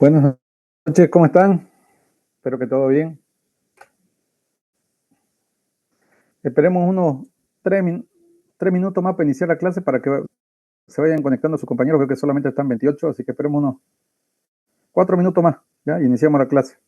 Buenas noches, ¿cómo están? Espero que todo bien. Esperemos unos 3 minutos más para iniciar la clase para que se vayan conectando sus compañeros. Veo que solamente están 28, así que esperemos unos 4 minutos más, ¿ya? Y iniciamos la clase.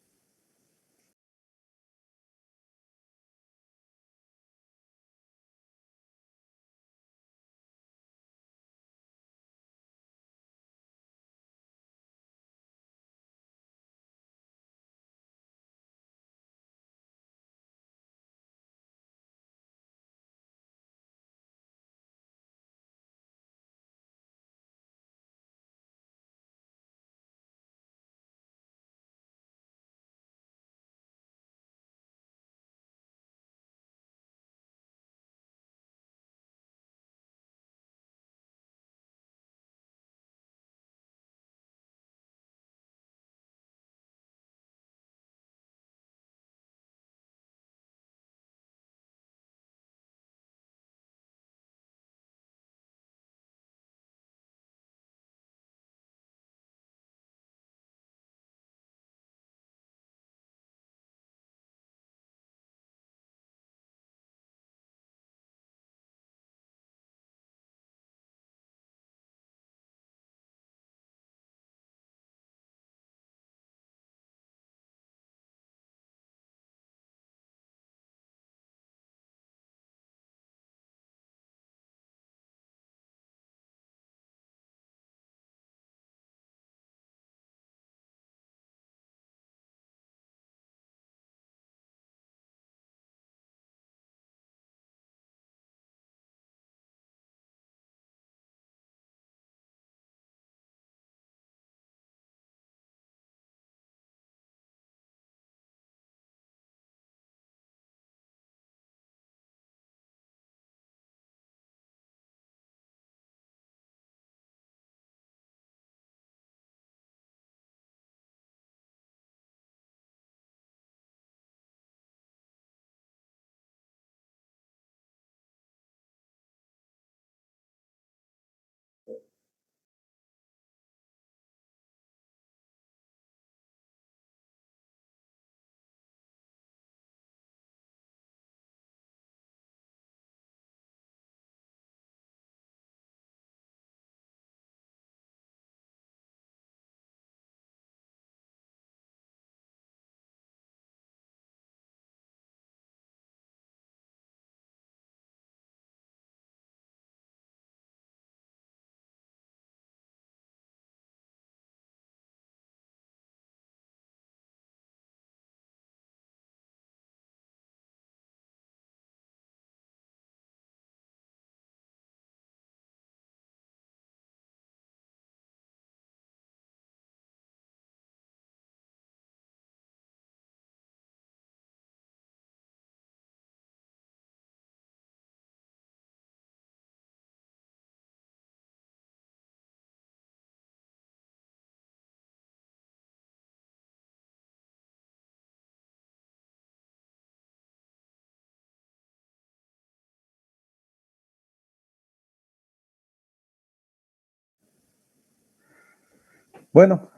Bueno,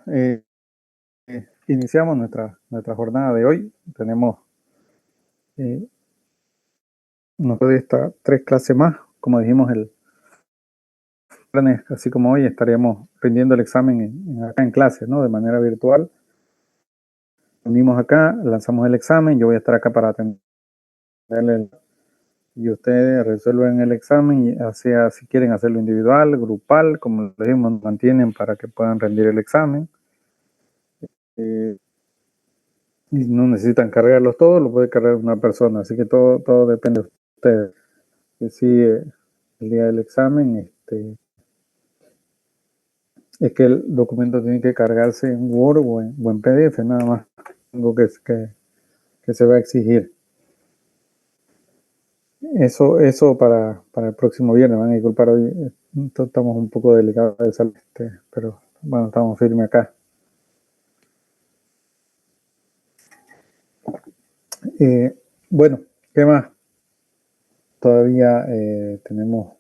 iniciamos nuestra jornada de hoy. Tenemos de estas 3 clases más. Como dijimos, el plan, así como hoy, estaríamos rindiendo el examen acá en clase, ¿no? De manera virtual. Unimos acá, lanzamos el examen. Yo voy a estar acá para atenderle y ustedes resuelven el examen, ya sea si quieren hacerlo individual, grupal, como les dijimos, mantienen para que puedan rendir el examen. Y no necesitan cargarlos todos, lo puede cargar una persona, así que todo depende de ustedes. Que sí, el día del examen, es que el documento tiene que cargarse en Word o en PDF, nada más. Algo que se va a exigir. Eso para el próximo viernes. Van a disculpar hoy, estamos un poco delicados de salud, pero bueno, estamos firmes acá. Bueno, ¿qué más? Todavía tenemos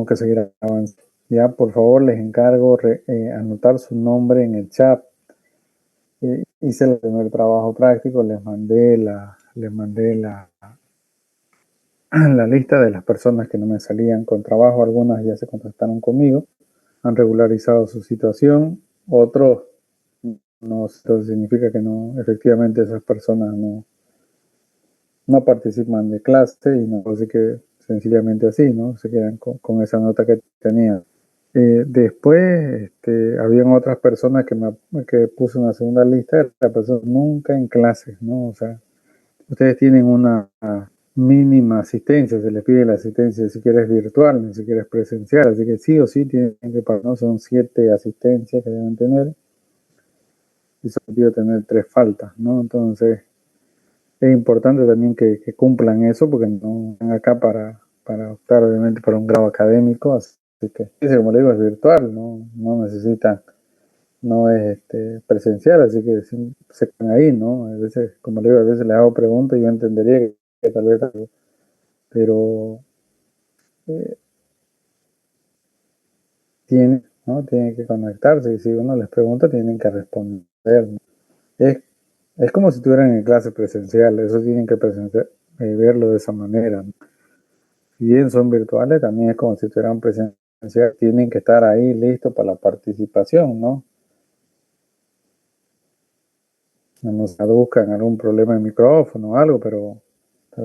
que seguir avanzando. Ya, por favor, les encargo anotar su nombre en el chat. Hice el primer trabajo práctico, les mandé la lista de las personas que no me salían con trabajo. Algunas ya se contactaron conmigo, han regularizado su situación, otros no, esto significa que no, efectivamente esas personas no participan de clase y no, así que sencillamente así, ¿no? Se quedan con esa nota que tenían. Después, habían otras personas que puse una segunda lista, la persona nunca en clases, ¿no? O sea, ustedes tienen una mínima asistencia, se les pide la asistencia ni siquiera es virtual, ni siquiera es presencial, así que sí o sí tienen que pagar, ¿no? Son 7 asistencias que deben tener y solo pido tener 3 faltas, ¿no? Entonces, es importante también que cumplan eso porque no están acá para optar obviamente para un grado académico, así que, como le digo, es virtual, no necesitan, no es presencial, así que se quedan ahí, ¿no? A veces, como le digo, a veces les hago preguntas y yo entendería que tal vez, pero eh, tienen que conectarse y si uno les pregunta tienen que responder, ¿no? Es, es como si estuvieran en clase presencial, eso tienen que verlo de esa manera, ¿no? Si bien son virtuales, también es como si estuvieran presencial, tienen que estar ahí listos para la participación, ¿no? No nos buscan algún problema de micrófono o algo, pero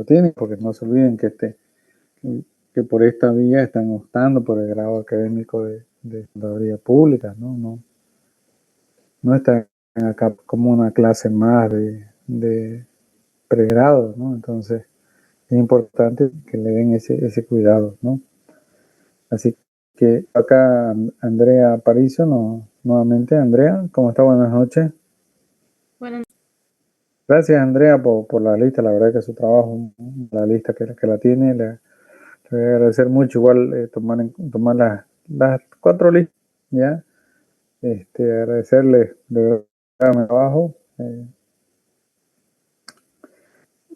tienen, porque no se olviden que por esta vía están optando por el grado académico de contaduría pública, ¿no? No están acá como una clase más de pregrado, ¿no? Entonces es importante que le den ese cuidado, ¿no? Así que acá Andrea Paricio, nuevamente Andrea, ¿cómo está? Buenas noches. Bueno, Gracias Andrea por la lista, la verdad que su trabajo, la lista que la tiene, le voy a agradecer mucho igual tomar las 4 listas, ¿ya? Agradecerle de verdad mi trabajo,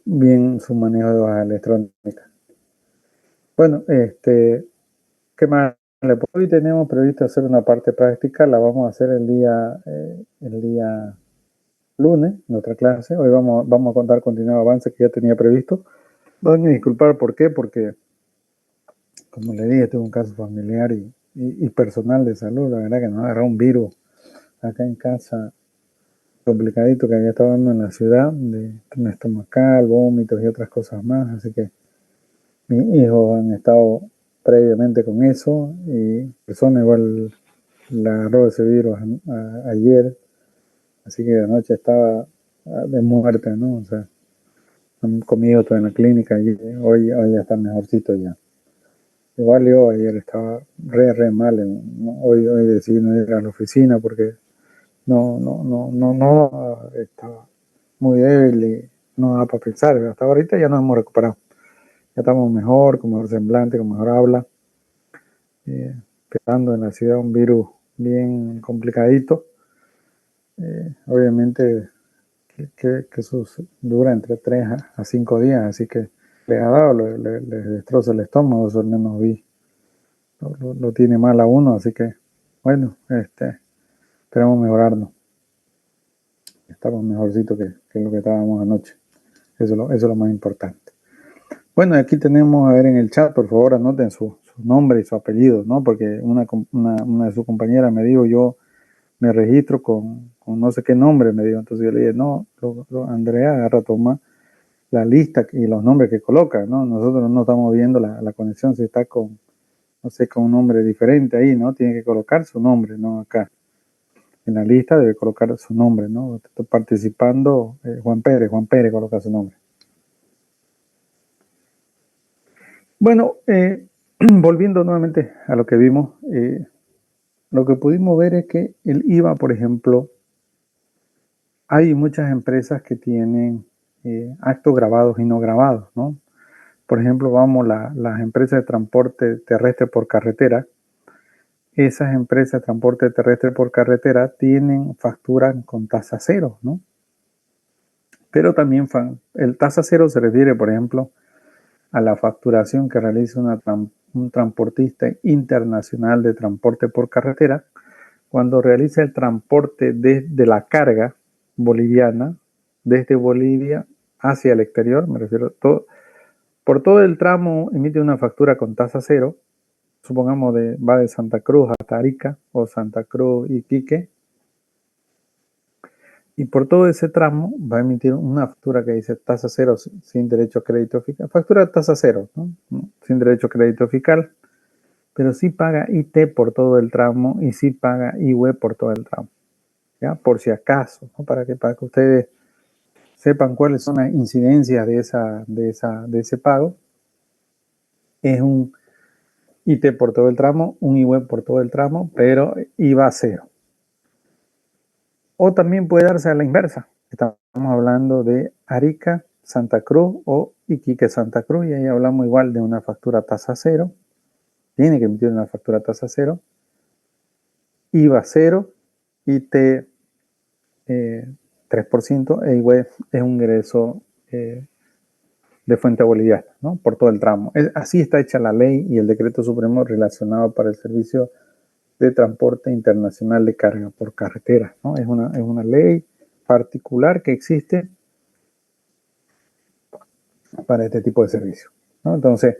bien su manejo de hojas electrónicas. Bueno, ¿qué más? Hoy tenemos previsto hacer una parte práctica, la vamos a hacer el día lunes, nuestra clase. Hoy vamos a contar con el avance que ya tenía previsto. Van a disculpar por qué, porque como le dije, tuve un caso familiar y personal de salud. La verdad que nos agarró un virus acá en casa complicadito que había estado dando en la ciudad, de estomacal, vómitos y otras cosas más. Así que mis hijos han estado previamente con eso y persona igual la agarró ese virus ayer. Así que anoche estaba de muerte, ¿no? O sea, han comido todo en la clínica y hoy ya está mejorcito ya. Igual yo ayer estaba re mal, ¿no? Hoy decidí no ir a la oficina porque no, estaba muy débil y no da para pensar. Hasta ahorita ya nos hemos recuperado. Ya estamos mejor, con mejor semblante, con mejor habla. Pegando en la ciudad un virus bien complicadito. Obviamente que eso dura entre 3 a 5 días, así que le ha dado, le destroza el estómago, eso al menos vi. Lo tiene mal a uno, así que bueno, esperamos mejorarnos. Estamos mejorcito que lo que estábamos anoche. Eso es lo más importante. Bueno, aquí tenemos, a ver en el chat, por favor anoten su nombre y su apellido, ¿no? Porque una de sus compañeras me dijo, yo me registro con no sé qué nombre, me dijo. Entonces yo le dije, no, Andrea, agarra, toma la lista y los nombres que coloca, ¿no? Nosotros no estamos viendo la conexión si está con, no sé, con un nombre diferente ahí, ¿no? Tiene que colocar su nombre, ¿no? Acá en la lista debe colocar su nombre, ¿no? Estoy participando, Juan Pérez coloca su nombre. Bueno, volviendo nuevamente a lo que vimos, lo que pudimos ver es que el IVA, por ejemplo, hay muchas empresas que tienen actos grabados y no grabados, ¿no? Por ejemplo, las empresas de transporte terrestre por carretera. Esas empresas de transporte terrestre por carretera tienen facturas con tasa cero, ¿no? Pero también el tasa cero se refiere, por ejemplo, a la facturación que realiza un transportista internacional de transporte por carretera cuando realiza el transporte desde la carga boliviana, desde Bolivia hacia el exterior, me refiero a todo, por todo el tramo emite una factura con tasa cero, supongamos va de Santa Cruz hasta Arica o Santa Cruz y Iquique, y por todo ese tramo va a emitir una factura que dice tasa cero sin derecho a crédito fiscal, factura de tasa cero, ¿no? Sin derecho a crédito fiscal, pero sí paga IT por todo el tramo y sí paga IWE por todo el tramo, ¿ya? Por si acaso, ¿no? para que ustedes sepan cuáles son las incidencias de ese pago. Es un IT por todo el tramo, un IWE por todo el tramo, pero IVA cero. O también puede darse a la inversa. Estamos hablando de Arica, Santa Cruz o Iquique, Santa Cruz, y ahí hablamos igual de una factura tasa cero. Tiene que emitir una factura tasa cero, IVA cero, IT 3%, e IWE es un ingreso de fuente boliviana, ¿no? Por todo el tramo. Así está hecha la ley y el decreto supremo relacionado para el servicio de transporte internacional de carga por carretera, ¿no? Es una ley particular que existe para este tipo de servicio, ¿no? Entonces,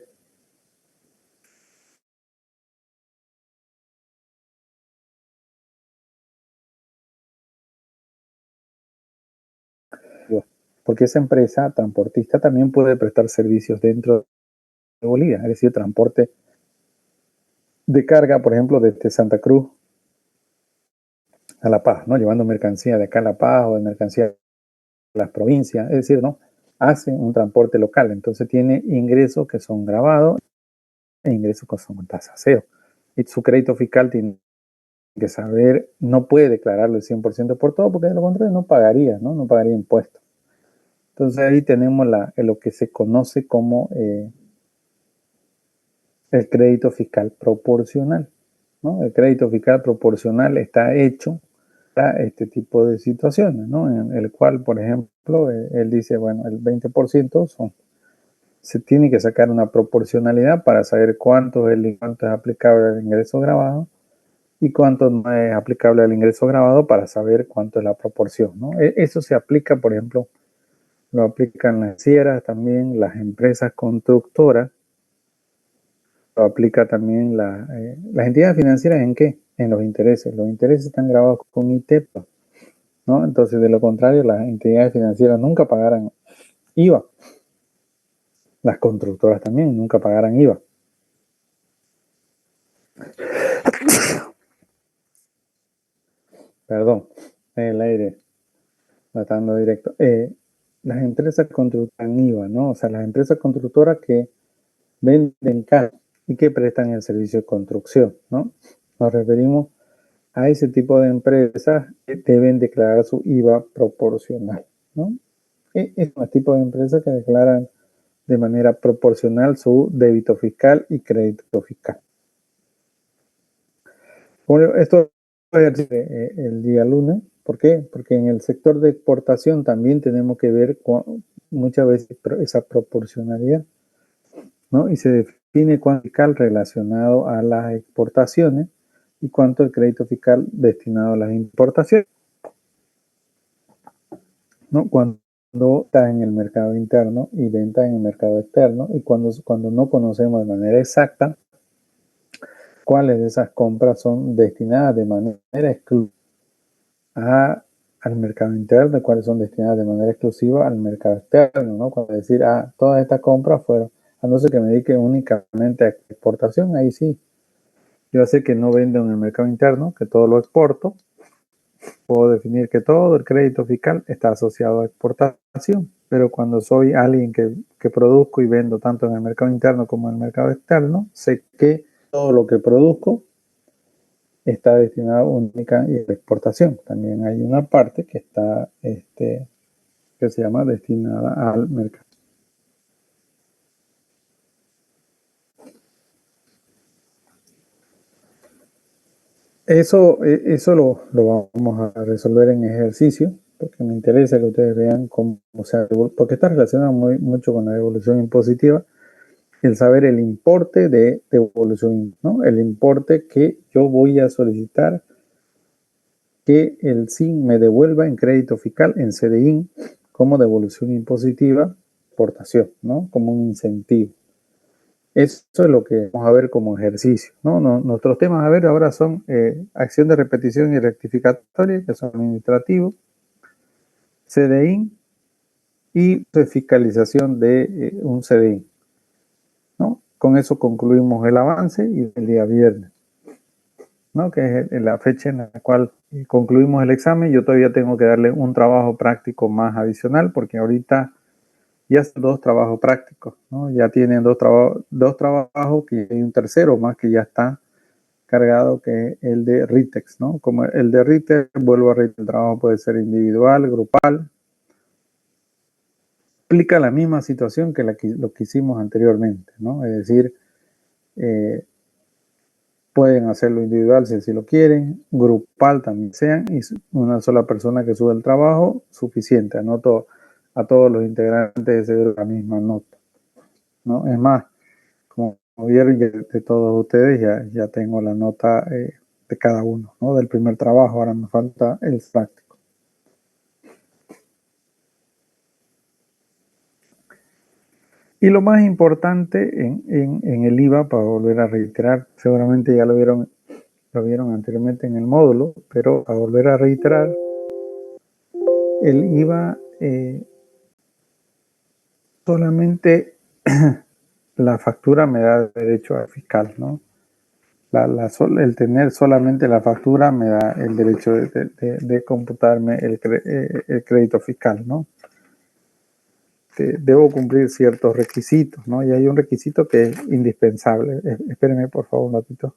porque esa empresa transportista también puede prestar servicios dentro de Bolivia, es decir, transporte de carga, por ejemplo, desde Santa Cruz a La Paz, ¿no? Llevando mercancía de acá a La Paz o de mercancía a las provincias, es decir, ¿no? Hace un transporte local, entonces tiene ingresos que son grabados e ingresos que son con tasa cero. Y su crédito fiscal tiene que saber, no puede declararlo el 100% por todo, porque de lo contrario no pagaría, ¿no? No pagaría impuestos. Entonces ahí tenemos lo que se conoce como el crédito fiscal proporcional, ¿no? El crédito fiscal proporcional está hecho para este tipo de situaciones, ¿no? En el cual, por ejemplo, él dice, bueno, el 20% se tiene que sacar una proporcionalidad para saber cuánto es aplicable al ingreso grabado y cuánto no es aplicable al ingreso grabado para saber cuánto es la proporción, ¿no? Eso se aplica, por ejemplo, lo aplican las financieras, también las empresas constructoras, lo aplica también las entidades financieras. ¿En qué? En los intereses. Los intereses están grabados con ITEPA, ¿no? Entonces, de lo contrario, las entidades financieras nunca pagarán IVA. Las constructoras también nunca pagarán IVA. Perdón, el aire tratando directo. Las empresas constructoras IVA, ¿no? O sea, las empresas constructoras que venden casas y que prestan el servicio de construcción, ¿no? Nos referimos a ese tipo de empresas que deben declarar su IVA proporcional, ¿no? Es un tipo de empresas que declaran de manera proporcional su débito fiscal y crédito fiscal. Bueno, esto es el día lunes. ¿Por qué? Porque en el sector de exportación también tenemos que ver muchas veces esa proporcionalidad, ¿no? Y se define cuánto fiscal relacionado a las exportaciones y cuánto el crédito fiscal destinado a las importaciones, ¿no? Cuando está en el mercado interno y venta en el mercado externo, y cuando no conocemos de manera exacta cuáles de esas compras son destinadas de manera exclusiva al mercado interno y cuáles son destinadas de manera exclusiva al mercado externo, ¿no? Cuando decir, todas estas compras fueron, a no ser que me dedique únicamente a exportación, ahí sí. Yo sé que no vendo en el mercado interno, que todo lo exporto. Puedo definir que todo el crédito fiscal está asociado a exportación, pero cuando soy alguien que produzco y vendo tanto en el mercado interno como en el mercado externo, sé que todo lo que produzco está destinado única a la exportación. También hay una parte que está, que se llama destinada al mercado. Eso lo vamos a resolver en ejercicio, porque me interesa que ustedes vean cómo se porque está relacionado mucho con la evolución impositiva el saber el importe de devolución, ¿no? El importe que yo voy a solicitar que el SIN me devuelva en crédito fiscal, en CDI, como devolución impositiva, aportación, ¿no? Como un incentivo. Eso es lo que vamos a ver como ejercicio, ¿no? Nuestros temas a ver ahora son acción de repetición y rectificatoria, que son administrativos, CDI y fiscalización de un CDI, ¿no? Con eso concluimos el avance y el día viernes, ¿no? Que es la fecha en la cual concluimos el examen. Yo todavía tengo que darle un trabajo práctico más adicional porque ahorita ya son 2 trabajos prácticos, ¿no? Ya tienen dos trabajos que hay un tercero más que ya está cargado, que es el de RITEX, ¿no? Como el de RITEX, vuelvo a reiterar, el trabajo puede ser individual, grupal. Explica la misma situación que lo que hicimos anteriormente, ¿no? Es decir, pueden hacerlo individual si así lo quieren, grupal también sean, y una sola persona que sube el trabajo, suficiente. Anoto a todos los integrantes de ese la misma nota, ¿no? Es más, como vieron de todos ustedes, ya tengo la nota de cada uno, ¿no? Del primer trabajo, ahora me falta el práctico. Y lo más importante en el IVA, para volver a reiterar, seguramente ya lo vieron anteriormente en el módulo, pero a volver a reiterar, el IVA solamente la factura me da derecho al fiscal, ¿no? El tener solamente la factura me da el derecho de computarme el crédito fiscal, ¿no? Debo cumplir ciertos requisitos, ¿no? Y hay un requisito que es indispensable. Espérenme, por favor, un ratito.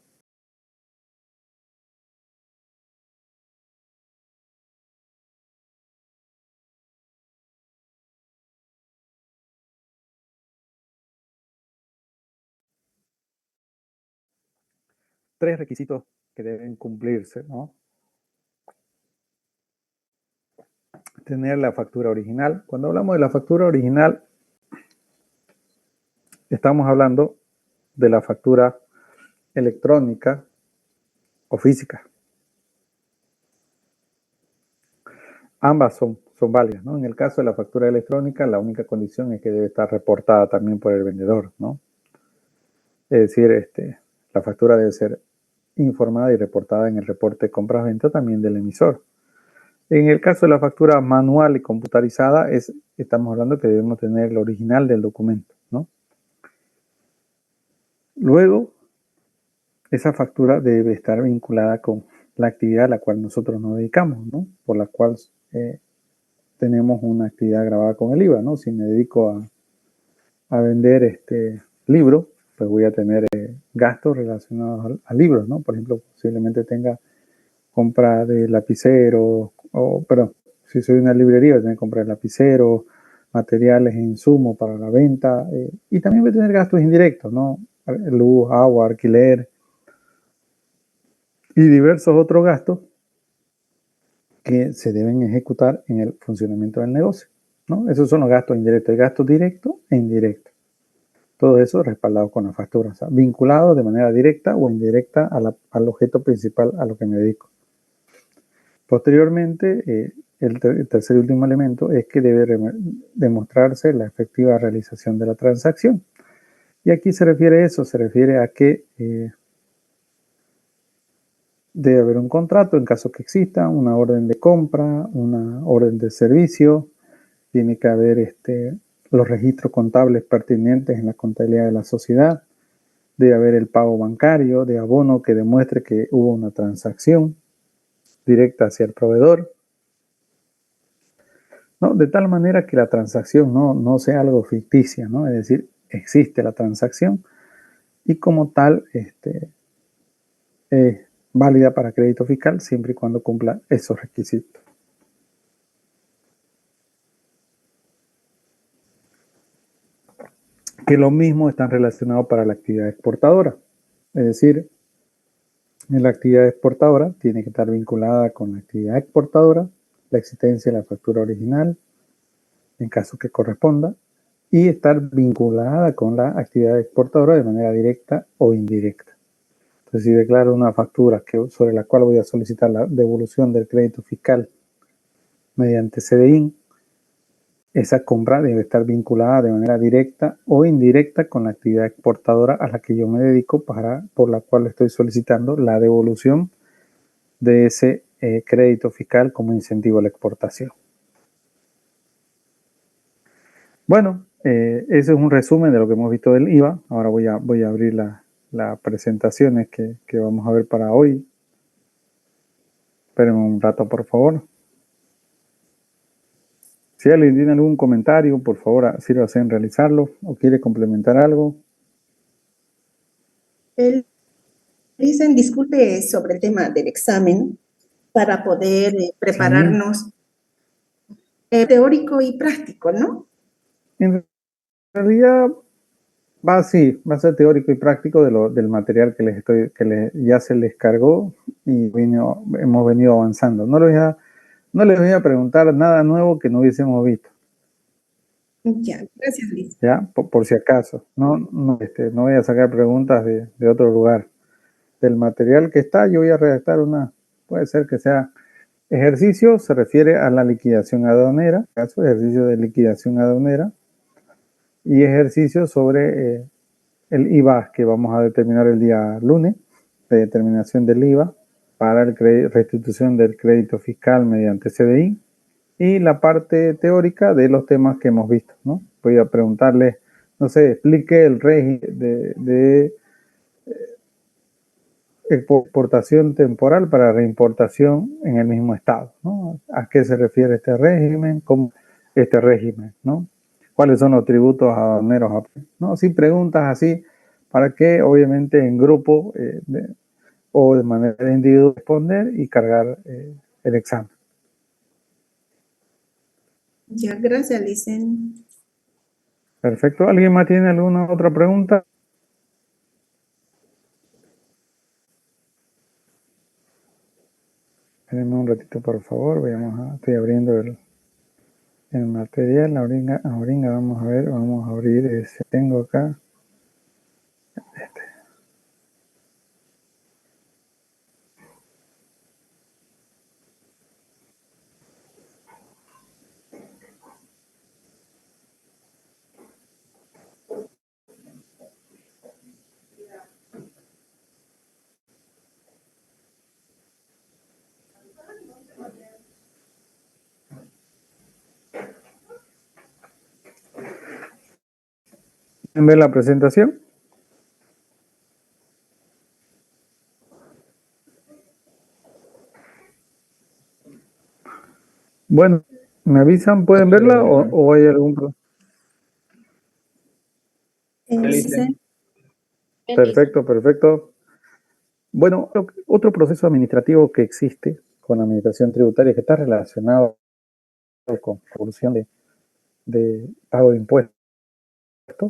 Tres requisitos que deben cumplirse, ¿no? Tener la factura original. Cuando hablamos de la factura original, estamos hablando de la factura electrónica o física. Ambas son válidas, ¿no? En el caso de la factura electrónica, la única condición es que debe estar reportada también por el vendedor, ¿no? Es decir, la factura debe ser informada y reportada en el reporte de compras-venta también del emisor. En el caso de la factura manual y computarizada, estamos hablando que debemos tener el original del documento, ¿no? Luego, esa factura debe estar vinculada con la actividad a la cual nosotros nos dedicamos, ¿no? Por la cual tenemos una actividad grabada con el IVA, ¿no? Si me dedico a vender libros, pues voy a tener gastos relacionados a libros, ¿no? Por ejemplo, posiblemente tenga compra de lapiceros, perdón, si soy una librería voy a tener que comprar lapiceros, materiales e insumos para la venta, y también voy a tener gastos indirectos, ¿no? Luz, agua, alquiler y diversos otros gastos que se deben ejecutar en el funcionamiento del negocio, ¿no? Esos son los gastos indirectos, hay gastos directos e indirectos. Todo eso respaldado con la factura, o sea, vinculado de manera directa o indirecta al objeto principal a lo que me dedico. Posteriormente, el tercer y último elemento es que debe demostrarse la efectiva realización de la transacción. Y aquí se refiere a eso, se refiere a que debe haber un contrato en caso que exista, una orden de compra, una orden de servicio, tiene que haber los registros contables pertinentes en la contabilidad de la sociedad, debe haber el pago bancario de abono que demuestre que hubo una transacción directa hacia el proveedor, ¿no? De tal manera que la transacción no sea algo ficticia, ¿no? Es decir, existe la transacción y como tal es válida para crédito fiscal siempre y cuando cumpla esos requisitos. Que lo mismo están relacionados para la actividad exportadora. Es decir, en la actividad exportadora tiene que estar vinculada con la actividad exportadora, la existencia de la factura original, en caso que corresponda, y estar vinculada con la actividad exportadora de manera directa o indirecta. Entonces, si declaro una factura sobre la cual voy a solicitar la devolución del crédito fiscal mediante CDI, esa compra debe estar vinculada de manera directa o indirecta con la actividad exportadora a la que yo me dedico, por la cual estoy solicitando la devolución de ese crédito fiscal como incentivo a la exportación. Bueno, ese es un resumen de lo que hemos visto del IVA. Ahora voy a abrir las presentaciones que vamos a ver para hoy. Espérenme un rato, por favor. Si alguien tiene algún comentario, por favor, sírvase en realizarlo o quiere complementar algo. Dicen, disculpe sobre el tema del examen para poder prepararnos teórico y práctico, ¿no? En realidad va a ser teórico y práctico del material que ya se les cargó y hemos venido avanzando. No les voy a preguntar nada nuevo que no hubiésemos visto. Ya, gracias, Liz. Ya, por si acaso. No voy a sacar preguntas de otro lugar. Del material que está, yo voy a redactar puede ser que sea ejercicio, se refiere a la liquidación aduanera, caso ejercicio de liquidación aduanera, y ejercicio sobre el IVA que vamos a determinar el día lunes, de determinación del IVA para restitución del crédito fiscal mediante CDI, y la parte teórica de los temas que hemos visto, ¿no? Voy a preguntarles, no sé, explique el régimen de exportación temporal para reimportación en el mismo estado, ¿no? ¿A qué se refiere este régimen? ¿Cómo este régimen, ¿no? ¿Cuáles son los tributos aduaneros? ¿No? Sí, preguntas así para que obviamente en grupo o de manera individual responder y cargar el examen. Ya, gracias, Licen. Perfecto. ¿Alguien más tiene alguna otra pregunta? Espérenme un ratito, por favor. Estoy abriendo el material. Ahorita vamos a abrir ese. Tengo acá. ¿Pueden ver la presentación? Bueno, ¿me avisan? ¿Pueden verla o hay algún problema? Perfecto. Bueno, otro proceso administrativo que existe con la administración tributaria que está relacionado con la evolución de pago de impuestos,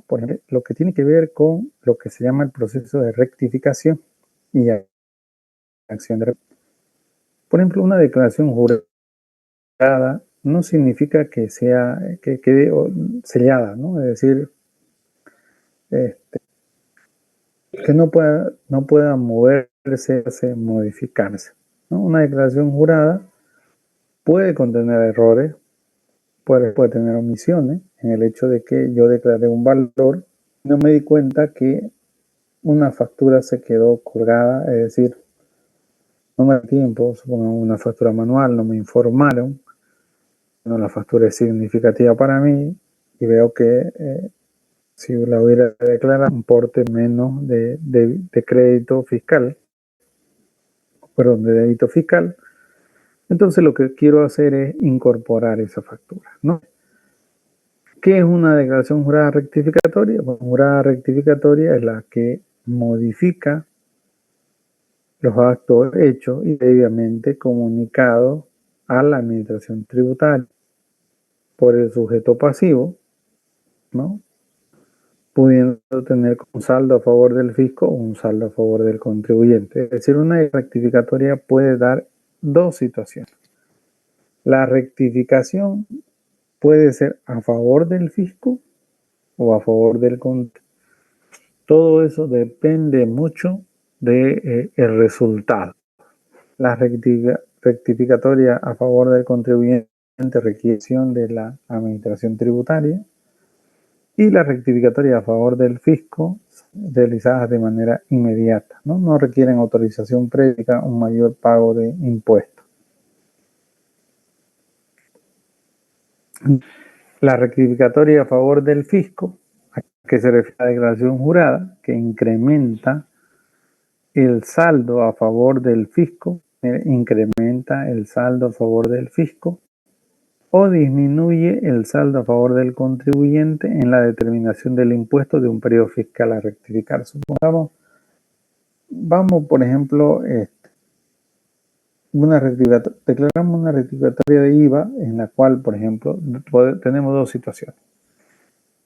por ejemplo, lo que tiene que ver con lo que se llama el proceso de rectificación y acción de rectificación. Por ejemplo, una declaración jurada no significa que quede sellada, ¿no? Es decir, que no pueda moverse, modificarse, ¿no? Una declaración jurada puede contener errores, puede tener omisiones en el hecho de que yo declaré un valor y no me di cuenta que una factura se quedó colgada, es decir, no me da tiempo, supongo una factura manual, no me informaron, no, la factura es significativa para mí y veo que si la hubiera declarado un porte menos de crédito fiscal, perdón, de débito fiscal, entonces lo que quiero hacer es incorporar esa factura, ¿no? ¿Qué es una declaración jurada rectificatoria? Bueno, jurada rectificatoria es la que modifica los actos hechos y debidamente comunicados a la administración tributaria por el sujeto pasivo, ¿no? Pudiendo tener un saldo a favor del fisco o un saldo a favor del contribuyente. Es decir, una rectificatoria puede dar dos situaciones. La rectificación puede ser a favor del fisco o a favor del contribuyente. Todo eso depende mucho del resultado. La rectificatoria a favor del contribuyente requiere de la administración tributaria y la rectificatoria a favor del fisco realizadas de manera inmediata, ¿no? No requieren autorización previa, un mayor pago de impuestos. La rectificatoria a favor del fisco, a que se refiere a la declaración jurada, que incrementa el saldo a favor del fisco, incrementa el saldo a favor del fisco, o disminuye el saldo a favor del contribuyente en la determinación del impuesto de un periodo fiscal a rectificar. Supongamos, vamos por ejemplo, declaramos una rectificatoria de IVA en la cual, por ejemplo, tenemos dos situaciones.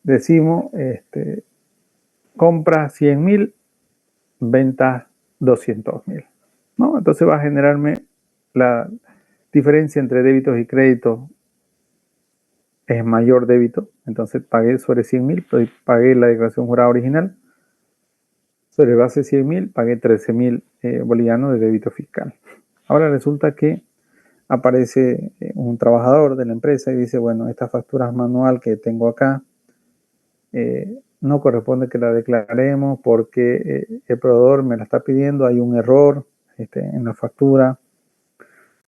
Decimos, compra 100.000, ventas 200.000, ¿no? Entonces va a generarme la diferencia entre débitos y créditos. Es mayor débito, entonces pagué sobre 100.000, pagué la declaración jurada original, sobre base 100.000, pagué 13.000 bolivianos de débito fiscal. Ahora resulta que aparece un trabajador de la empresa y dice, bueno, esta factura manual que tengo acá no corresponde que la declaremos porque el proveedor me la está pidiendo, hay un error en la factura,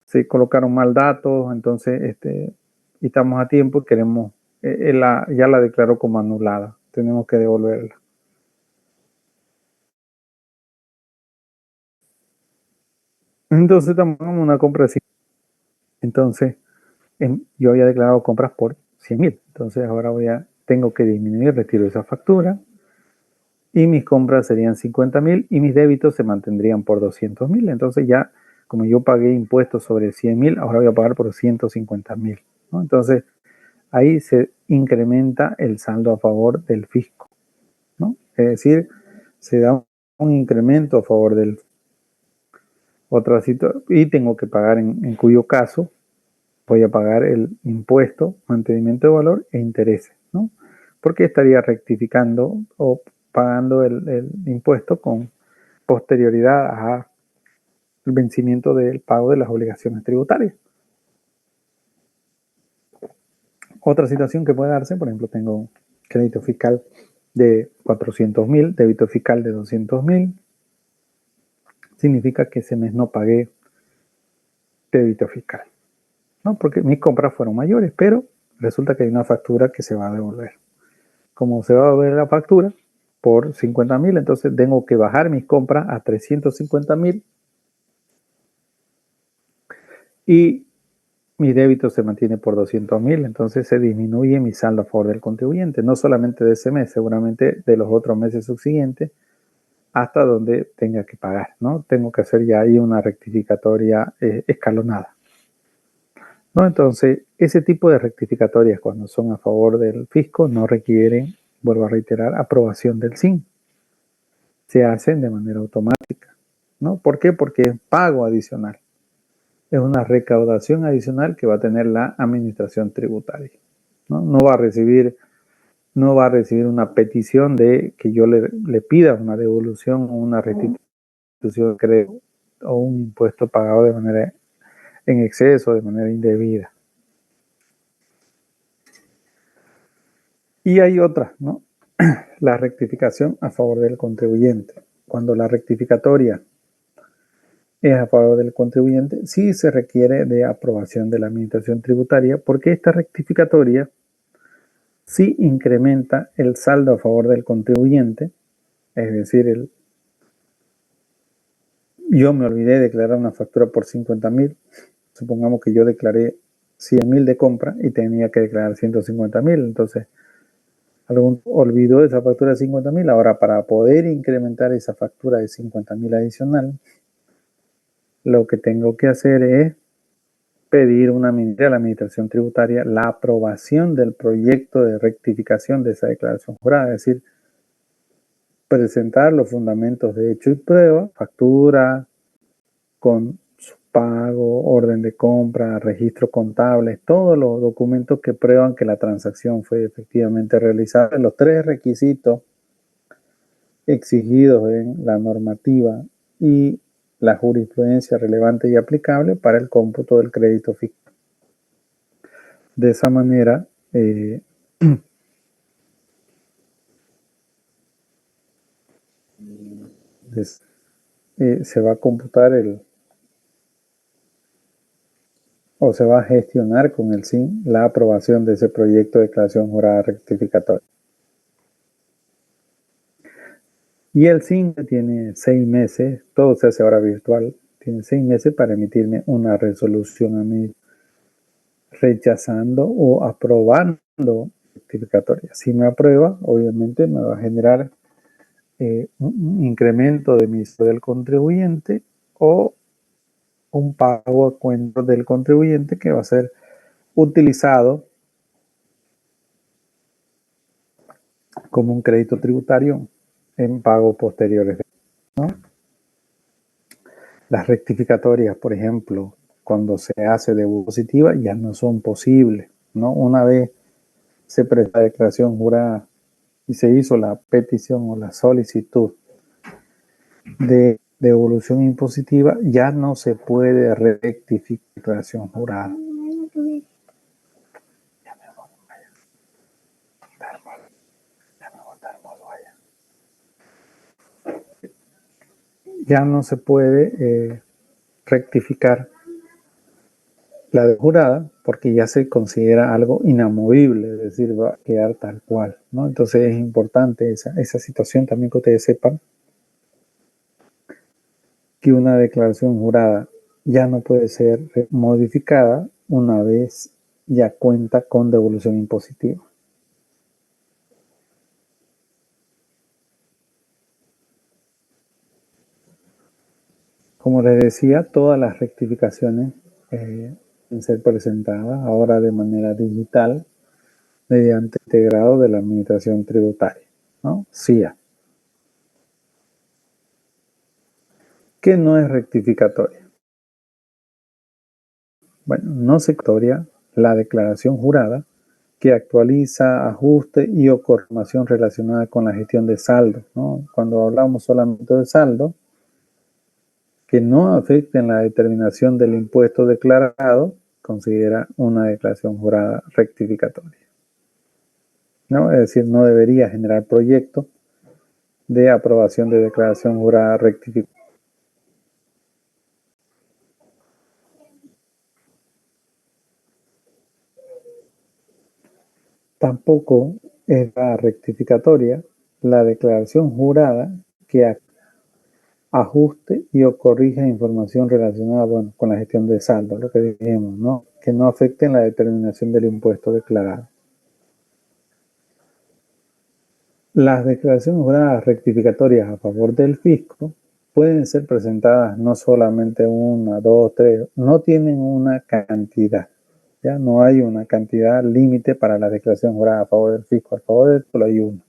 se colocaron mal datos, entonces y estamos a tiempo y queremos, ya la declaró como anulada, tenemos que devolverla. Entonces estamos en una compra de 100. Entonces yo había declarado compras por 100.000, entonces ahora tengo que disminuir, retiro esa factura y mis compras serían 50.000 y mis débitos se mantendrían por 200.000. Entonces ya, como yo pagué impuestos sobre 100.000, ahora voy a pagar por 150.000, ¿no? Entonces ahí se incrementa el saldo a favor del fisco, ¿no? Es decir, se da un incremento a favor del otra situación y tengo que pagar, en cuyo caso voy a pagar el impuesto, mantenimiento de valor e intereses, ¿no? Porque estaría rectificando o pagando el impuesto con posterioridad al vencimiento del pago de las obligaciones tributarias. Otra situación que puede darse, por ejemplo, tengo crédito fiscal de 400.000, débito fiscal de 200.000, significa que ese mes no pagué débito fiscal, ¿no? Porque mis compras fueron mayores, pero resulta que hay una factura que se va a devolver. Como se va a devolver la factura por 50.000, entonces tengo que bajar mis compras a 350.000 y mi débito se mantiene por 200.000, entonces se disminuye mi saldo a favor del contribuyente, no solamente de ese mes, seguramente de los otros meses subsiguientes, hasta donde tenga que pagar, ¿no? Tengo que hacer ya ahí una rectificatoria escalonada, ¿no? Entonces, ese tipo de rectificatorias cuando son a favor del fisco no requieren, vuelvo a reiterar, aprobación del SIN. Se hacen de manera automática, ¿no? ¿Por qué? Porque es pago adicional. Es una recaudación adicional que va a tener la administración tributaria, ¿no? No va a recibir una petición de que yo le pida una devolución o una restitución, creo, o un impuesto pagado de manera en exceso, de manera indebida. Y hay otra, ¿no? La rectificación a favor del contribuyente. Cuando la rectificatoria es a favor del contribuyente, sí se requiere de aprobación de la administración tributaria, porque esta rectificatoria sí incrementa el saldo a favor del contribuyente, es decir, yo me olvidé de declarar una factura por 50.000, supongamos que yo declaré 100.000 de compra y tenía que declarar 150.000, entonces algún olvidó esa factura de 50.000, ahora para poder incrementar esa factura de 50.000 adicional, lo que tengo que hacer es pedir a la administración tributaria la aprobación del proyecto de rectificación de esa declaración jurada, es decir, presentar los fundamentos de hecho y prueba, factura con pago, orden de compra, registro contable, todos los documentos que prueban que la transacción fue efectivamente realizada. Los tres requisitos exigidos en la normativa y la jurisprudencia relevante y aplicable para el cómputo del crédito fiscal. De esa manera, se va a computar o se va a gestionar con el SIN la aprobación de ese proyecto de declaración jurada rectificatoria. Y el SIN tiene 6 meses, todo se hace ahora virtual, tiene 6 meses para emitirme una resolución a mí rechazando o aprobando rectificatoria. Si me aprueba, obviamente me va a generar un incremento de mi del contribuyente o un pago a cuenta del contribuyente que va a ser utilizado como un crédito tributario en pagos posteriores, ¿no? Las rectificatorias, por ejemplo, cuando se hace de positiva, ya no son posibles, ¿no? Una vez se presta declaración jurada y se hizo la petición o la solicitud de devolución impositiva, ya no se puede rectificar declaración jurada. Ya no se puede rectificar la de jurada porque ya se considera algo inamovible, es decir, va a quedar tal cual, ¿no? Entonces es importante esa situación también que ustedes sepan que una declaración jurada ya no puede ser modificada una vez ya cuenta con devolución impositiva. Como les decía, todas las rectificaciones deben ser presentadas ahora de manera digital mediante integrado de la Administración Tributaria, ¿no? CIA. ¿Qué no es rectificatoria? Bueno, no se rectificatoria la declaración jurada que actualiza, ajuste y o información relacionada con la gestión de saldo, ¿no? Cuando hablamos solamente de saldo, que no afecten la determinación del impuesto declarado, considera una declaración jurada rectificatoria, ¿no? Es decir, no debería generar proyecto de aprobación de declaración jurada rectificatoria. Tampoco es la rectificatoria la declaración jurada que ajuste y o corrija información relacionada, bueno, con la gestión de saldo, lo que dijimos, ¿no? Que no afecten la determinación del impuesto declarado. Las declaraciones juradas rectificatorias a favor del fisco pueden ser presentadas no solamente una, dos, tres, no tienen una cantidad, ya no hay una cantidad límite para la declaración jurada a favor del fisco, a favor del solo hay una.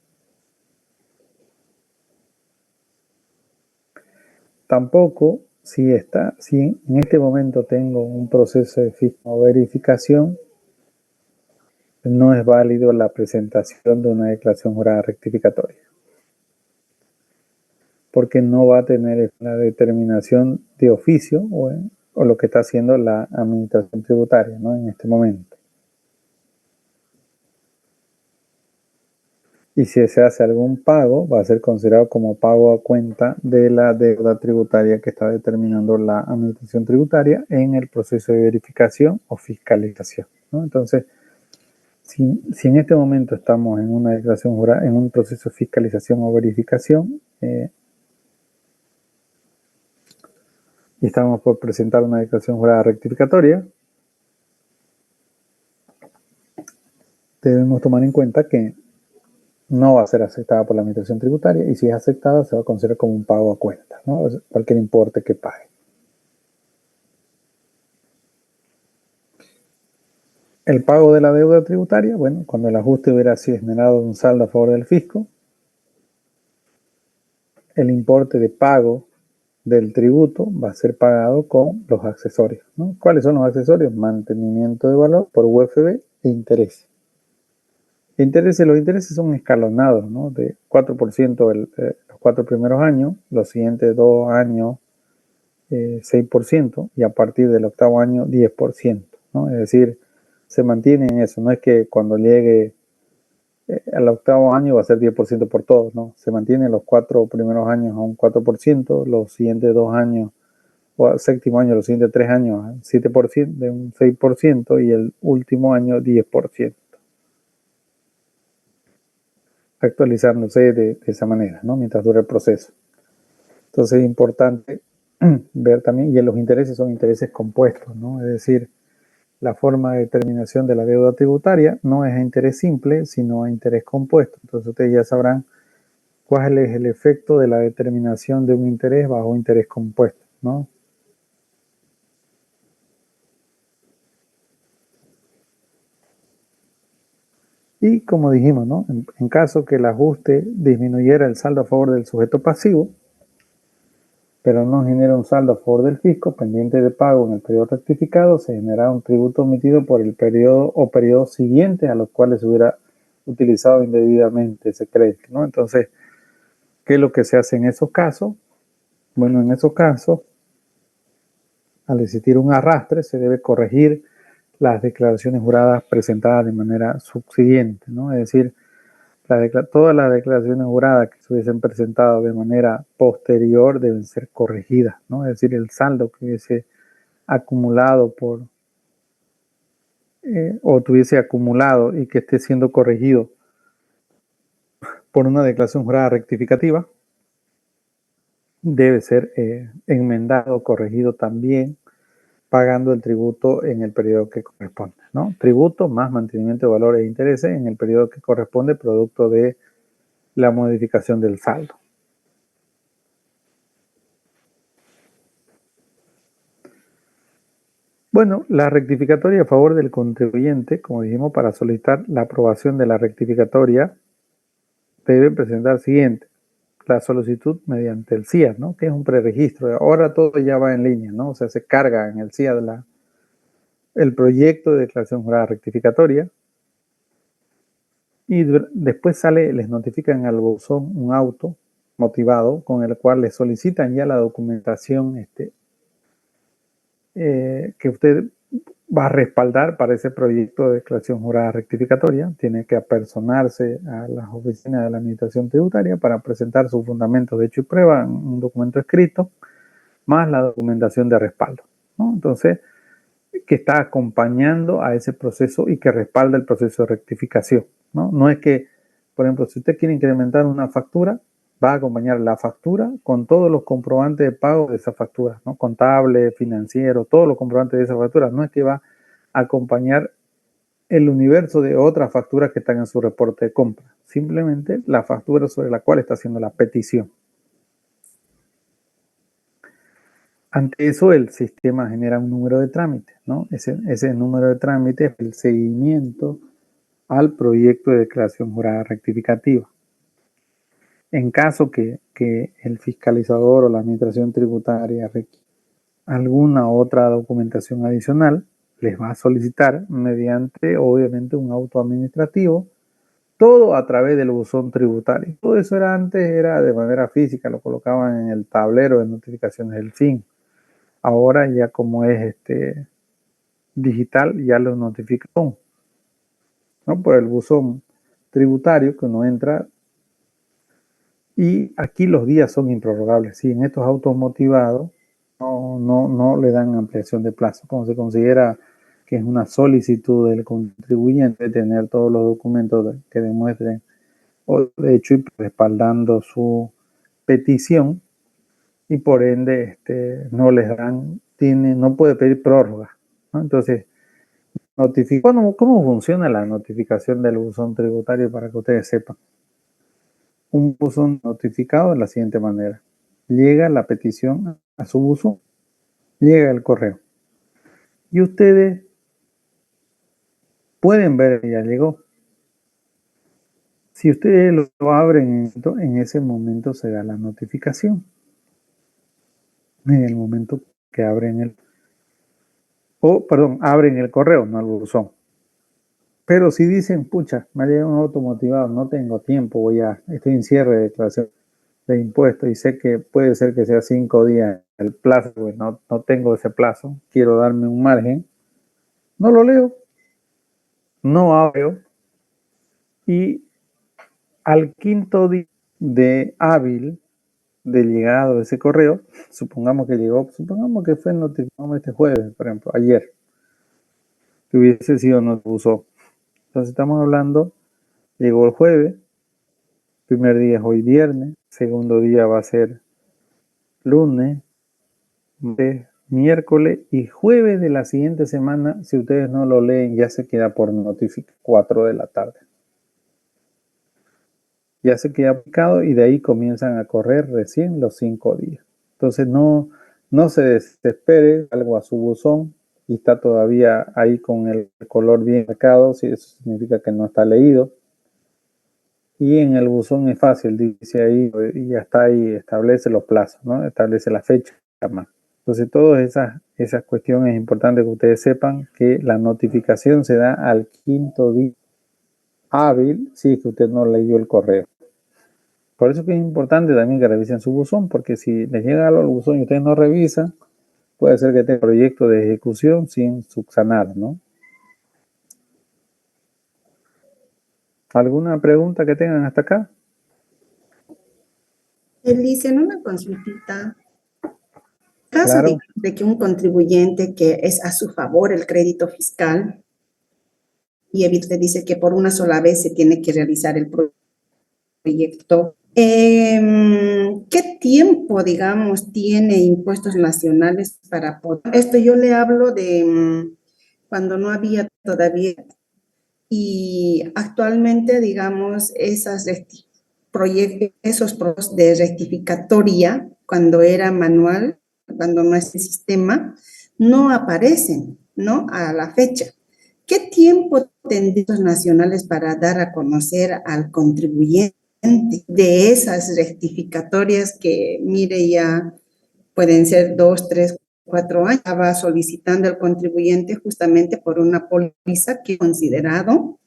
Tampoco si en este momento tengo un proceso de fisco verificación, no es válido la presentación de una declaración jurada rectificatoria, porque no va a tener la determinación de oficio o lo que está haciendo la administración tributaria, ¿no? En este momento. Y si se hace algún pago, va a ser considerado como pago a cuenta de la deuda tributaria que está determinando la administración tributaria en el proceso de verificación o fiscalización, ¿no? Entonces, si en este momento estamos en una declaración jurada, en un proceso de fiscalización o verificación, y estamos por presentar una declaración jurada rectificatoria, debemos tomar en cuenta que no va a ser aceptada por la administración tributaria y si es aceptada se va a considerar como un pago a cuenta, ¿no? Cualquier importe que pague. El pago de la deuda tributaria, bueno, cuando el ajuste hubiera sido generado de un saldo a favor del fisco, el importe de pago del tributo va a ser pagado con los accesorios, ¿no? ¿Cuáles son los accesorios? Mantenimiento de valor por UFB e intereses. Los intereses son escalonados, ¿no? De 4% los 4 primeros años, los siguientes 2 años 6% y a partir del octavo año 10%, ¿no? Es decir, se mantiene en eso, no es que cuando llegue al octavo año va a ser 10% por todos, ¿no? Se mantiene los 4 primeros años a un 4%, los siguientes 2 años o al séptimo año, los siguientes 3 años a 7%, de un 6% y el último año 10%. Actualizándose de esa manera, ¿no? Mientras dura el proceso. Entonces es importante ver también, y los intereses son intereses compuestos, ¿no? Es decir, la forma de determinación de la deuda tributaria no es a interés simple, sino a interés compuesto. Entonces ustedes ya sabrán cuál es el efecto de la determinación de un interés bajo interés compuesto, ¿no? Y como dijimos, ¿no? En caso que el ajuste disminuyera el saldo a favor del sujeto pasivo, pero no genera un saldo a favor del fisco pendiente de pago en el periodo rectificado, se genera un tributo omitido por el periodo o periodos siguientes a los cuales se hubiera utilizado indebidamente ese crédito, ¿no? Entonces, ¿qué es lo que se hace en esos casos? Bueno, en esos casos, al existir un arrastre, se debe corregir las declaraciones juradas presentadas de manera subsiguiente, ¿no? Es decir, todas las declaraciones juradas que se hubiesen presentado de manera posterior deben ser corregidas, ¿no? Es decir, el saldo que hubiese acumulado o tuviese acumulado y que esté siendo corregido por una declaración jurada rectificativa debe ser enmendado, corregido también, pagando el tributo en el periodo que corresponde, ¿no? Tributo más mantenimiento de valores e intereses en el periodo que corresponde producto de la modificación del saldo. Bueno, la rectificatoria a favor del contribuyente, como dijimos, para solicitar la aprobación de la rectificatoria, debe presentar siguiente: la solicitud mediante el CIA, ¿no? Que es un preregistro. Ahora todo ya va en línea, ¿no? O sea, se carga en el CIA el proyecto de declaración jurada rectificatoria y después les notifican al buzón un auto motivado con el cual les solicitan ya la documentación que usted va a respaldar para ese proyecto de declaración jurada rectificatoria. Tiene que apersonarse a las oficinas de la Administración Tributaria para presentar sus fundamentos de hecho y prueba en un documento escrito, más la documentación de respaldo, ¿no? Entonces, que está acompañando a ese proceso y que respalda el proceso de rectificación, ¿no? No es que, por ejemplo, si usted quiere incrementar una factura, va a acompañar la factura con todos los comprobantes de pago de esa factura, ¿no? Contable, financiero, todos los comprobantes de esa factura. No es que va a acompañar el universo de otras facturas que están en su reporte de compra, simplemente la factura sobre la cual está haciendo la petición. Ante eso, el sistema genera un número de trámite, ¿no? Ese número de trámite es el seguimiento al proyecto de declaración jurada rectificativa. En caso que el fiscalizador o la administración tributaria requiera alguna otra documentación adicional, les va a solicitar mediante, obviamente, un auto administrativo, todo a través del buzón tributario. Todo eso era de manera física, lo colocaban en el tablero de notificaciones del fin. Ahora ya como es digital, ya lo notifican, ¿no? Por el buzón tributario que uno entra. Y aquí los días son improrrogables. Sí, en estos autos motivados no le dan ampliación de plazo. Como se considera que es una solicitud del contribuyente tener todos los documentos que demuestren o de hecho y respaldando su petición, y por ende no les dan, no puede pedir prórroga, ¿no? Entonces, ¿cómo funciona la notificación del buzón tributario para que ustedes sepan? Un buzón notificado de la siguiente manera: llega la petición a su buzón, llega el correo y ustedes pueden ver que ya llegó. Si ustedes lo abren en ese momento se da la notificación. en el momento que abren abren el correo, no el buzón. Pero si dicen, pucha, me ha llegado un automotivado, no tengo tiempo, estoy en cierre de declaración de impuestos y sé que puede ser que sea 5 días el plazo, pues no tengo ese plazo, quiero darme un margen, no lo leo, no abro y al quinto día de hábil de llegado de ese correo, supongamos que fue notificado este jueves, por ejemplo, ayer, que hubiese sido no puso. Entonces estamos hablando, llegó el jueves, primer día es hoy viernes, segundo día va a ser lunes, miércoles y jueves de la siguiente semana. Si ustedes no lo leen, ya se queda por notificar 4 de la tarde. Ya se queda aplicado y de ahí comienzan a correr recién los 5 días. Entonces no se desespere, algo a su buzón y está todavía ahí con el color bien marcado, si eso significa que no está leído. Y en el buzón es fácil, dice ahí, y ya está ahí, establece los plazos, ¿no? Establece la fecha más. Entonces, todas esas cuestiones es importante que ustedes sepan que la notificación se da al quinto día hábil si es que usted no leyó el correo. Por eso que es importante también que revisen su buzón, porque si les llega algo al buzón y ustedes no revisan, puede ser que tenga proyecto de ejecución sin subsanar, ¿no? ¿Alguna pregunta que tengan hasta acá? Elise, en una consultita, caso Claro. de que un contribuyente que es a su favor el crédito fiscal y Evite dice que por una sola vez se tiene que realizar el proyecto, ¿qué tiempo, digamos, tiene impuestos nacionales para poder? Esto yo le hablo de cuando no había todavía y actualmente, digamos, esos proyectos de rectificatoria, cuando era manual, cuando no es el sistema, no aparecen, ¿no? A la fecha. ¿Qué tiempo tendrían los nacionales para dar a conocer al contribuyente de esas rectificatorias que, mire, ya pueden ser 2, 3, 4 años? Estaba solicitando al contribuyente justamente por una póliza que he considerado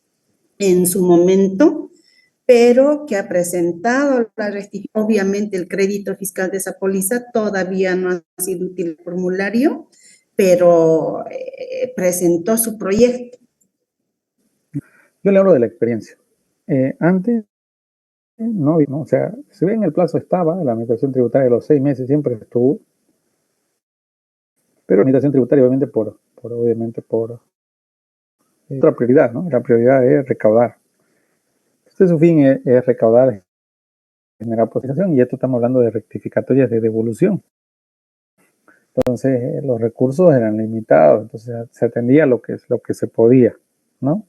en su momento, pero que ha presentado la rectificación. Obviamente el crédito fiscal de esa póliza todavía no ha sido útil el formulario, pero presentó su proyecto. Yo le hablo de la experiencia. Antes, no, o sea, si bien el plazo estaba, la administración tributaria de los 6 meses siempre estuvo, pero la administración tributaria obviamente por otra prioridad, ¿no? La prioridad es recaudar. Entonces su fin es recaudar, generar cotización, y esto estamos hablando de rectificatorias de devolución. Entonces los recursos eran limitados, entonces se atendía lo que se podía, ¿no?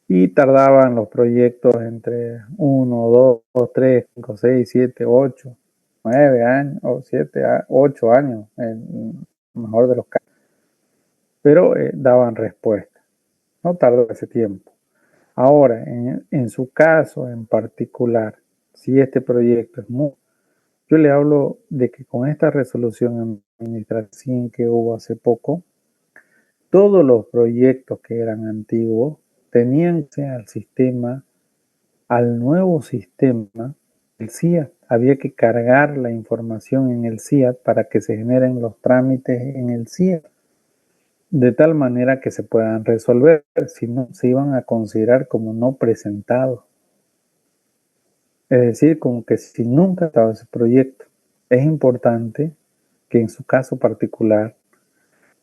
Y tardaban los proyectos entre 1, 2, 3, 5, 6, 7, 8, 9 años, o 7, 8 años, en el mejor de los casos. Pero daban respuesta, no tardó ese tiempo. Ahora, en su caso en particular, si este proyecto es muy... Yo le hablo de que con esta resolución administrativa que hubo hace poco, todos los proyectos que eran antiguos tenían que ir al nuevo sistema, el CIAT. Había que cargar la información en el CIAT para que se generen los trámites en el CIAT, de tal manera que se puedan resolver, si no se iban a considerar como no presentados. Es decir, como que si nunca estaba ese proyecto. Es importante que en su caso particular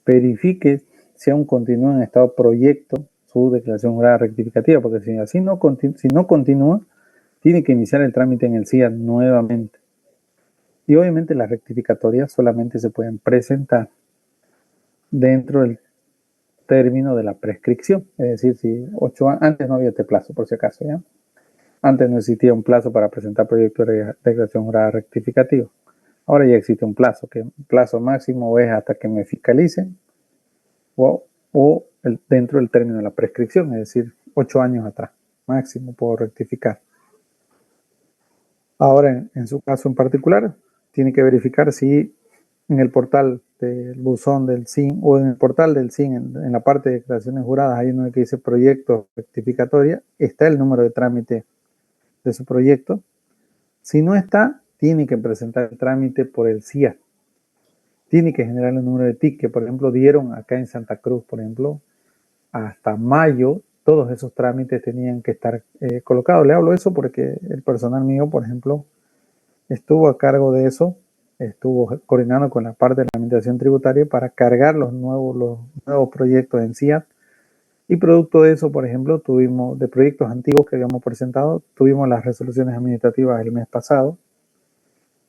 verifique si aún continúa en estado proyecto su declaración jurada rectificativa, porque si no continúa, tiene que iniciar el trámite en el CIAT nuevamente. Y obviamente las rectificatorias solamente se pueden presentar dentro del término de la prescripción. Es decir, si 8 años, antes no había este plazo, por si acaso, ¿ya? Antes no existía un plazo para presentar proyecto de declaración jurada rectificativa. Ahora ya existe un plazo, que el plazo máximo es hasta que me fiscalicen o dentro del término de la prescripción, es decir, 8 años atrás, máximo puedo rectificar. Ahora, en su caso en particular, tiene que verificar si en el portal del buzón del SIN o en el portal del SIN, en la parte de declaraciones juradas, hay uno que dice proyecto rectificatoria, está el número de trámite de su proyecto. Si no está, tiene que presentar el trámite por el CIA. Tiene que generar el número de TIC que, por ejemplo, dieron acá en Santa Cruz, por ejemplo, hasta mayo, todos esos trámites tenían que estar colocados. Le hablo eso porque el personal mío, por ejemplo, estuvo a cargo de eso, estuvo coordinando con la parte de la administración tributaria para cargar los nuevos proyectos en CIA. Y producto de eso, por ejemplo, tuvimos, de proyectos antiguos que habíamos presentado, tuvimos las resoluciones administrativas el mes pasado,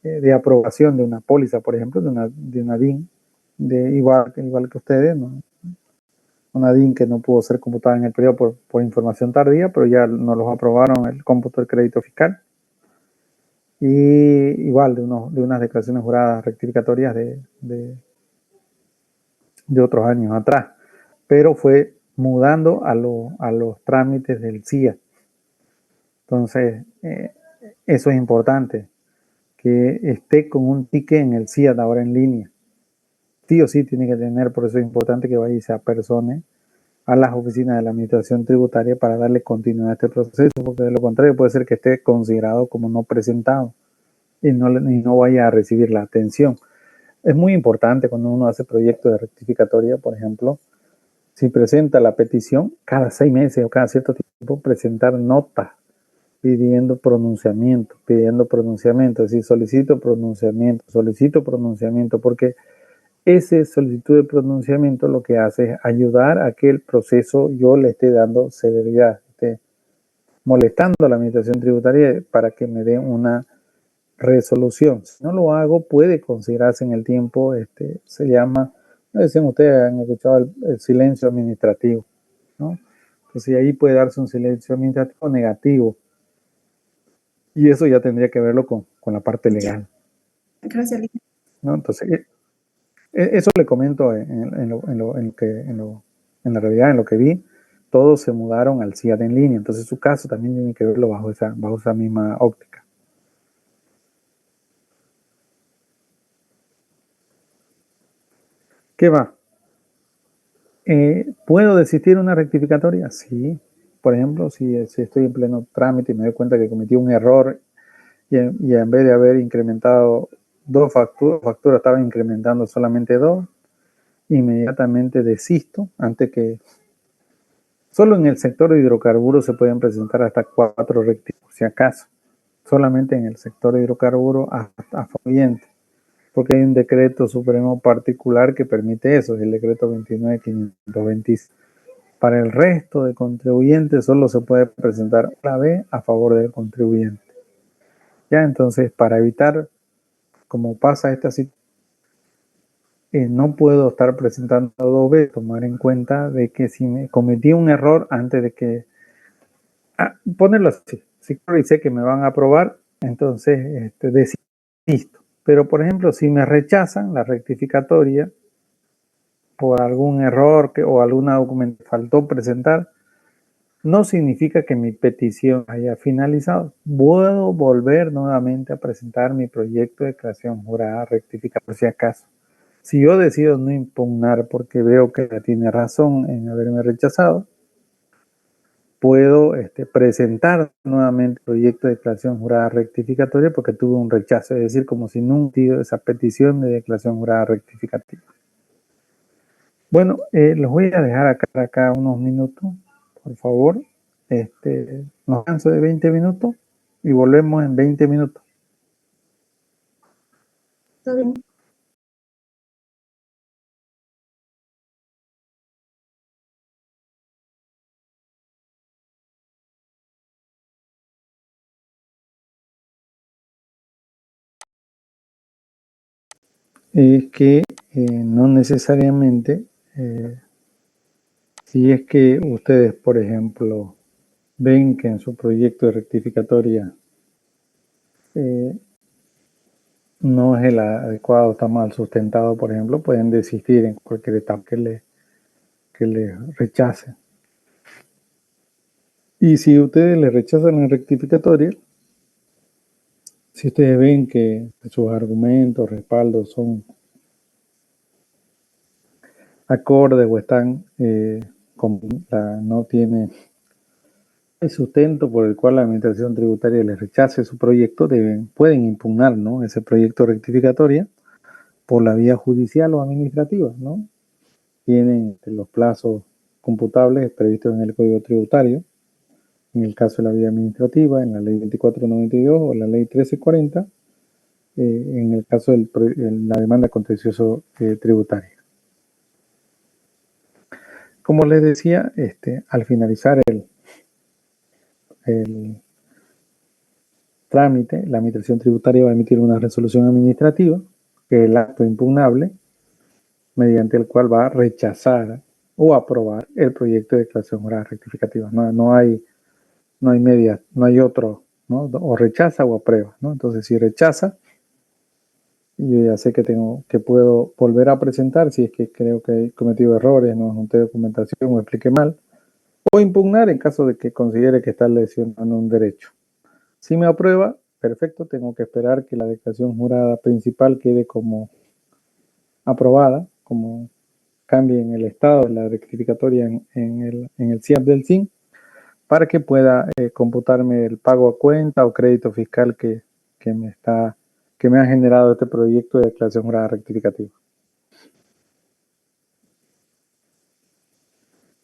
de aprobación de una póliza, por ejemplo, de una DIN, igual que ustedes, ¿no? Una DIN que no pudo ser computada en el periodo por información tardía, pero ya nos los aprobaron el cómputo del crédito fiscal. Y igual de unas declaraciones juradas rectificatorias de otros años atrás, pero fue mudando a los trámites del CIA. Entonces, eso es importante, que esté con un ticket en el CIA ahora en línea. Sí o sí tiene que tener, por eso es importante que vaya y se apersone a las oficinas de la administración tributaria para darle continuidad a este proceso, porque de lo contrario puede ser que esté considerado como no presentado y no vaya a recibir la atención. Es muy importante cuando uno hace proyectos de rectificatoria, por ejemplo, si presenta la petición, cada 6 meses o cada cierto tiempo presentar notas pidiendo pronunciamiento, es decir, solicito pronunciamiento, porque esa solicitud de pronunciamiento lo que hace es ayudar a que el proceso yo le esté dando celeridad, esté molestando a la administración tributaria para que me dé una resolución. Si no lo hago, puede considerarse en el tiempo, se llama, no decían ustedes, han escuchado el silencio administrativo, ¿no? Entonces ahí puede darse un silencio administrativo negativo. Y eso ya tendría que verlo con la parte legal. Gracias, Lina. ¿No? Entonces, eso le comento en la realidad, en lo que vi, todos se mudaron al CIAD en línea. Entonces, su caso también tiene que verlo bajo esa misma óptica. ¿Qué va? ¿Puedo desistir una rectificatoria? Sí. Por ejemplo, si estoy en pleno trámite y me doy cuenta que cometí un error y en vez de haber incrementado 2 facturas estaba incrementando solamente 2, inmediatamente desisto antes que... Solo en el sector de hidrocarburos se pueden presentar hasta 4 rectificatorias, si acaso. Solamente en el sector de hidrocarburos a favoriente, porque hay un decreto supremo particular que permite eso, es el decreto 29.526. Para el resto de contribuyentes solo se puede presentar una vez a favor del contribuyente. Ya, entonces, para evitar, como pasa esta situación, no puedo estar presentando 2 veces, tomar en cuenta de que si me cometí un error antes de que, ponerlo así, si sé que me van a aprobar, entonces desisto. Pero, por ejemplo, si me rechazan la rectificatoria por algún error o alguna documento que faltó presentar, no significa que mi petición haya finalizado. Puedo volver nuevamente a presentar mi proyecto de declaración jurada rectificada por si acaso. Si yo decido no impugnar porque veo que tiene razón en haberme rechazado, puedo presentar nuevamente el proyecto de declaración jurada rectificatoria porque tuve un rechazo, es decir, como si nunca hubiera esa petición de declaración jurada rectificativa. Bueno, los voy a dejar acá unos minutos, por favor. Nos canso de 20 minutos y volvemos en 20 minutos. ¿Todo bien? Es que no necesariamente, si es que ustedes, por ejemplo, ven que en su proyecto de rectificatoria no es el adecuado, está mal sustentado, por ejemplo, pueden desistir en cualquier etapa que le rechacen. Y si ustedes le rechazan la rectificatoria, si ustedes ven que sus argumentos, respaldos son acordes o están no tiene el sustento por el cual la administración tributaria les rechace su proyecto, pueden impugnar, ¿no?, ese proyecto rectificatoria por la vía judicial o administrativa, ¿no? Tienen los plazos computables previstos en el Código Tributario, en el caso de la vía administrativa, en la Ley 2492 o la Ley 1340, en el caso de la demanda contencioso tributaria. Como les decía, al finalizar el trámite, la administración tributaria va a emitir una resolución administrativa, que es el acto impugnable, mediante el cual va a rechazar o aprobar el proyecto de declaración jurada rectificativa. No hay medias, no hay otro, ¿no? O rechaza o aprueba, ¿no? Entonces, si rechaza, yo ya sé que puedo volver a presentar si es que creo que he cometido errores, no junté documentación o expliqué mal, o impugnar en caso de que considere que está lesionando un derecho. Si me aprueba, perfecto, tengo que esperar que la declaración jurada principal quede como aprobada, como cambie en el estado de la rectificatoria en el CIAP del SIN, para que pueda computarme el pago a cuenta o crédito fiscal que me ha generado este proyecto de declaración jurada rectificativa.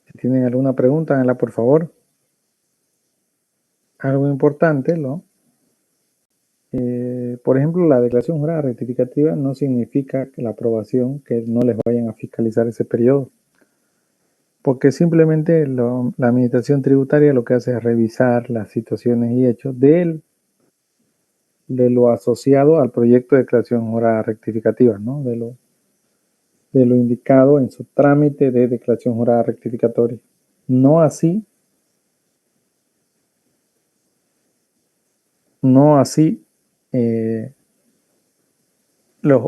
Si tienen alguna pregunta, háganla por favor. Algo importante, ¿no? Por ejemplo, la declaración jurada rectificativa no significa que la aprobación, que no les vayan a fiscalizar ese periodo, porque simplemente la administración tributaria lo que hace es revisar las situaciones y hechos de lo asociado al proyecto de declaración jurada rectificativa, ¿no? De lo indicado en su trámite de declaración jurada rectificatoria. No así las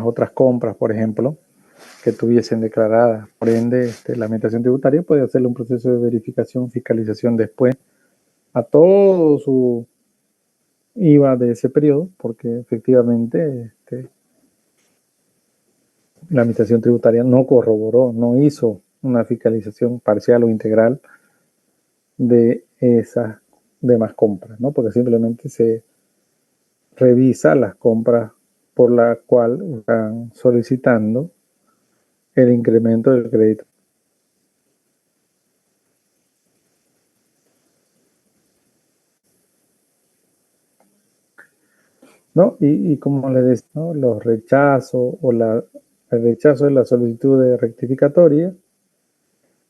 otras compras, por ejemplo, que tuviesen declaradas. Por ende, la administración tributaria puede hacerle un proceso de verificación, fiscalización después a todo su IVA de ese periodo, porque efectivamente la administración tributaria no corroboró, no hizo una fiscalización parcial o integral de esas demás compras, ¿no? Porque simplemente se revisa las compras por la cual están solicitando el incremento del crédito. ¿No? Y como les decía, ¿no?, los rechazos o el rechazo de la solicitud de rectificatoria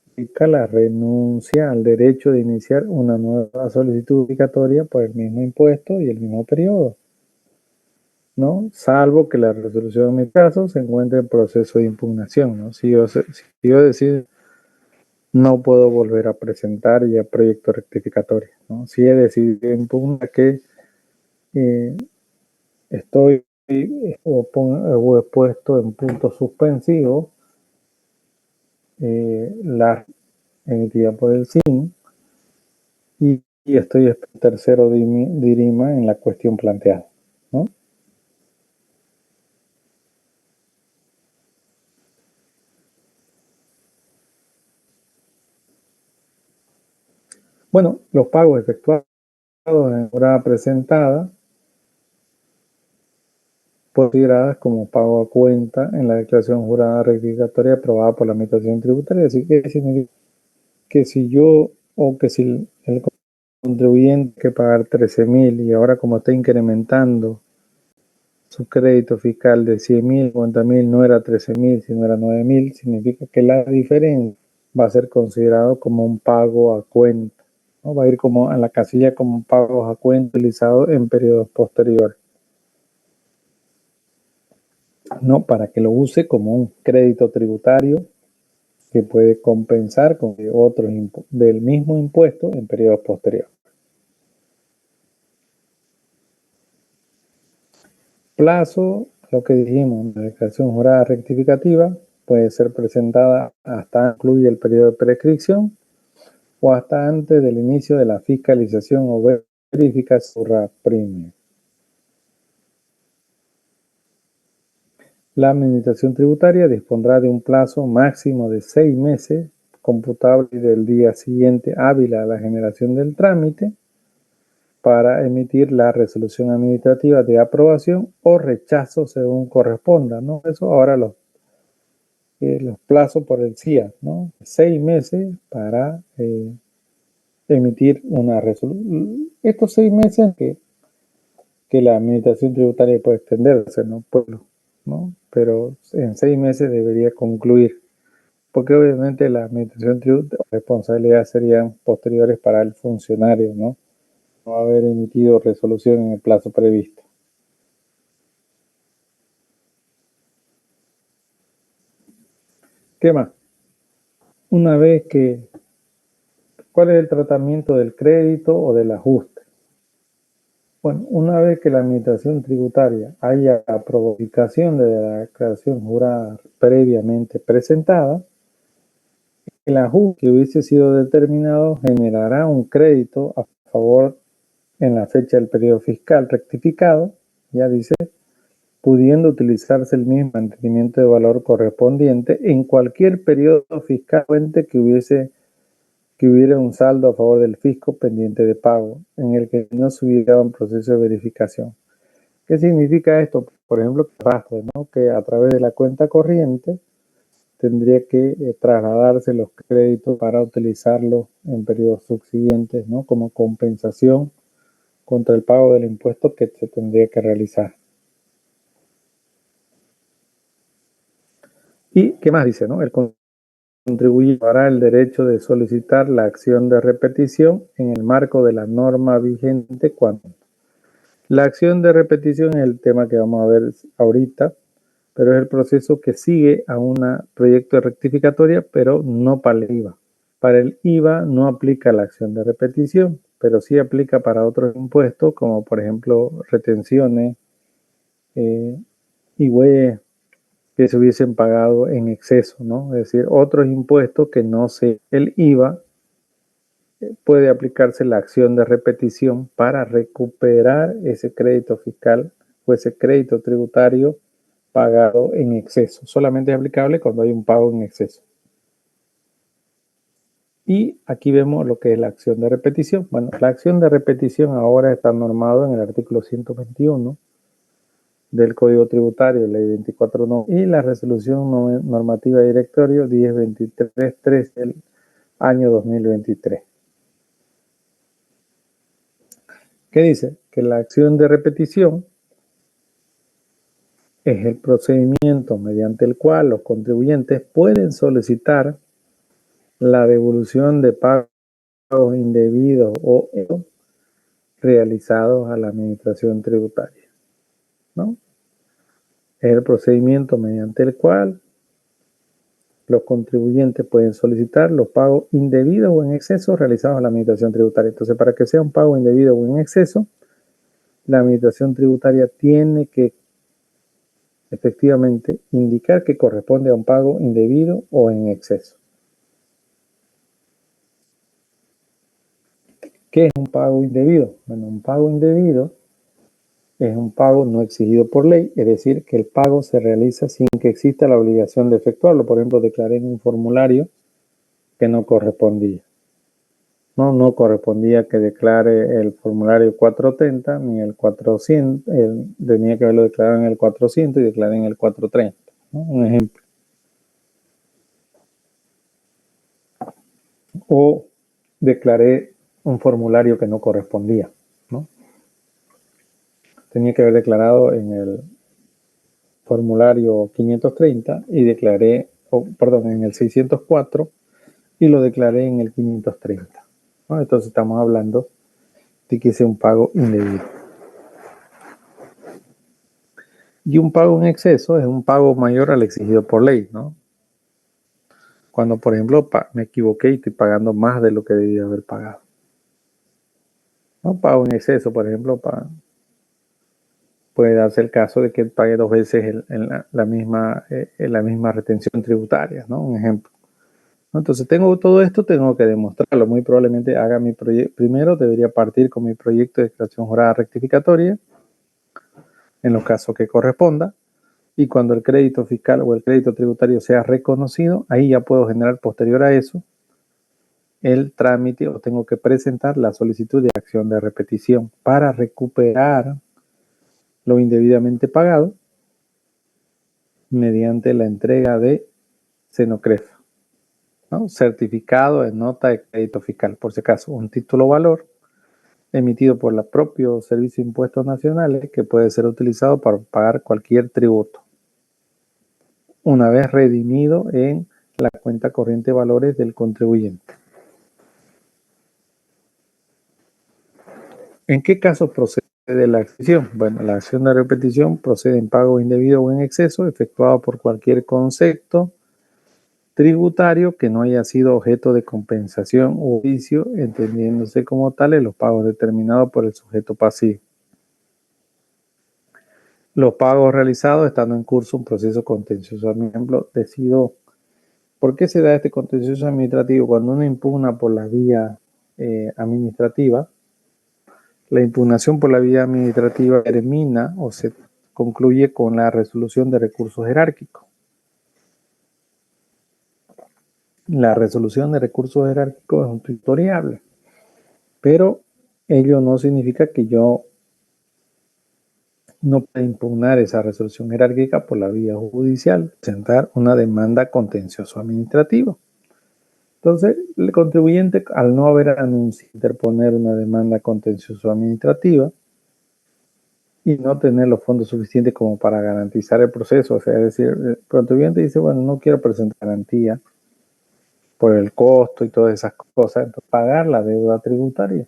implica la renuncia al derecho de iniciar una nueva solicitud rectificatoria por el mismo impuesto y el mismo periodo, ¿no? Salvo que la resolución de mi caso se encuentre en proceso de impugnación, ¿no? Si yo decido, no puedo volver a presentar ya proyecto rectificatorio, ¿no? Si he decidido impugnar que estoy o he puesto en punto suspensivo la emitida por el SIN y estoy tercero dirima en la cuestión planteada, ¿no? Bueno, los pagos efectuados en hora presentada consideradas como pago a cuenta en la declaración jurada rectificatoria aprobada por la administración tributaria. Así que significa que si el contribuyente que pagar 13.000 y ahora como está incrementando su crédito fiscal de 100.000, 50.000, no era 13.000, sino era 9.000, significa que la diferencia va a ser considerado como un pago a cuenta, ¿no? Va a ir como a la casilla como pagos a cuenta utilizado en periodos posteriores, no para que lo use como un crédito tributario que puede compensar con otros del mismo impuesto en periodos posteriores. Plazo, lo que dijimos, la declaración jurada rectificativa puede ser presentada hasta incluye el periodo de prescripción o hasta antes del inicio de la fiscalización o verificación premium. La administración tributaria dispondrá de un plazo máximo de 6 meses, computable del día siguiente hábil a la generación del trámite, para emitir la resolución administrativa de aprobación o rechazo según corresponda, ¿no? Eso ahora los plazos por el CIA, ¿no? 6 meses para emitir una resolución. Estos 6 meses que la administración tributaria puede extenderse, ¿no? ¿no? Pero en 6 meses debería concluir, porque obviamente la administración tributaria, responsabilidades serían posteriores para el funcionario, ¿no? No haber emitido resolución en el plazo previsto. ¿Qué más? Una vez que, ¿cuál es el tratamiento del crédito o del ajuste? Bueno, una vez que la administración tributaria haya aprobado de la declaración jurada previamente presentada, el ajuste que hubiese sido determinado generará un crédito a favor en la fecha del periodo fiscal rectificado, ya dice, pudiendo utilizarse el mismo mantenimiento de valor correspondiente en cualquier periodo fiscal que hubiera un saldo a favor del fisco pendiente de pago, en el que no se hubiera un proceso de verificación. ¿Qué significa esto? Por ejemplo, ¿no? Que a través de la cuenta corriente tendría que trasladarse los créditos para utilizarlos en periodos subsiguientes, ¿no? Como compensación contra el pago del impuesto que se tendría que realizar. ¿Y qué más dice, no? El contribuyente tendrá el derecho de solicitar la acción de repetición en el marco de la norma vigente cuando la acción de repetición es el tema que vamos a ver ahorita, pero es el proceso que sigue a un proyecto de rectificatoria, pero no para el IVA. Para el IVA no aplica la acción de repetición, pero sí aplica para otros impuestos, como por ejemplo retenciones y huellas que se hubiesen pagado en exceso, ¿no? Es decir, otros impuestos que no se... El IVA puede aplicarse la acción de repetición para recuperar ese crédito fiscal o ese crédito tributario pagado en exceso. Solamente es aplicable cuando hay un pago en exceso. Y aquí vemos lo que es la acción de repetición. Bueno, la acción de repetición ahora está normado en el artículo 121 del Código Tributario, Ley 24 y la Resolución Normativa de Directorio 1023-3 del año 2023. ¿Qué dice? Que la acción de repetición es el procedimiento mediante el cual los contribuyentes pueden solicitar la devolución de pagos indebidos o realizados a la administración tributaria, ¿no? Es el procedimiento mediante el cual los contribuyentes pueden solicitar los pagos indebidos o en exceso realizados a la administración tributaria. Entonces, para que sea un pago indebido o en exceso, la administración tributaria tiene que efectivamente indicar que corresponde a un pago indebido o en exceso. ¿Qué es un pago indebido? Bueno, un pago indebido es un pago no exigido por ley, es decir, que el pago se realiza sin que exista la obligación de efectuarlo. Por ejemplo, declaré en un formulario que no correspondía. No correspondía que declare el formulario 430 ni el 400, tenía que haberlo declarado en el 400 y declaré en el 430, ¿no? Un ejemplo. O declaré un formulario que no correspondía, ¿no? Tenía que haber declarado en el formulario 530 y declaré, en el 604 y lo declaré en el 530, ¿no? Entonces estamos hablando de que sea un pago indebido. Y un pago en exceso es un pago mayor al exigido por ley, ¿no? Cuando, por ejemplo, me equivoqué y estoy pagando más de lo que debía haber pagado. ¿No? Pago en exceso, por ejemplo, puede darse el caso de que pague 2 veces la misma retención tributaria, ¿no? Un ejemplo. Entonces, tengo todo esto, tengo que demostrarlo. Muy probablemente haga mi proyecto. Primero, debería partir con mi proyecto de declaración jurada rectificatoria, en los casos que corresponda. y cuando el crédito fiscal o el crédito tributario sea reconocido, ahí ya puedo generar posterior a eso el trámite o tengo que presentar la solicitud de acción de repetición para recuperar lo indebidamente pagado mediante la entrega de CENOCREF, ¿no? Certificado de nota de crédito fiscal, por si acaso, un título valor emitido por el propio Servicio de Impuestos Nacionales que puede ser utilizado para pagar cualquier tributo, una vez redimido en la cuenta corriente de valores del contribuyente. ¿En qué caso procede la acción? Bueno, la acción de repetición procede en pago indebido o en exceso efectuado por cualquier concepto tributario que no haya sido objeto de compensación u oficio, entendiéndose como tales los pagos determinados por el sujeto pasivo. Los pagos realizados estando en curso un proceso contencioso. Por ejemplo, decido, ¿por qué se da este contencioso administrativo? Cuando uno impugna por la vía administrativa, la impugnación por la vía administrativa termina o se concluye con la resolución de recursos jerárquicos. La resolución de recursos jerárquicos es un tutoriable, pero ello no significa que yo no pueda impugnar esa resolución jerárquica por la vía judicial, presentar una demanda contencioso administrativa. Entonces, el contribuyente, al no haber anunciado interponer una demanda contencioso administrativa y no tener los fondos suficientes como para garantizar el proceso, o sea, es decir, el contribuyente dice, bueno, no quiero presentar garantía por el costo y todas esas cosas, entonces pagar la deuda tributaria.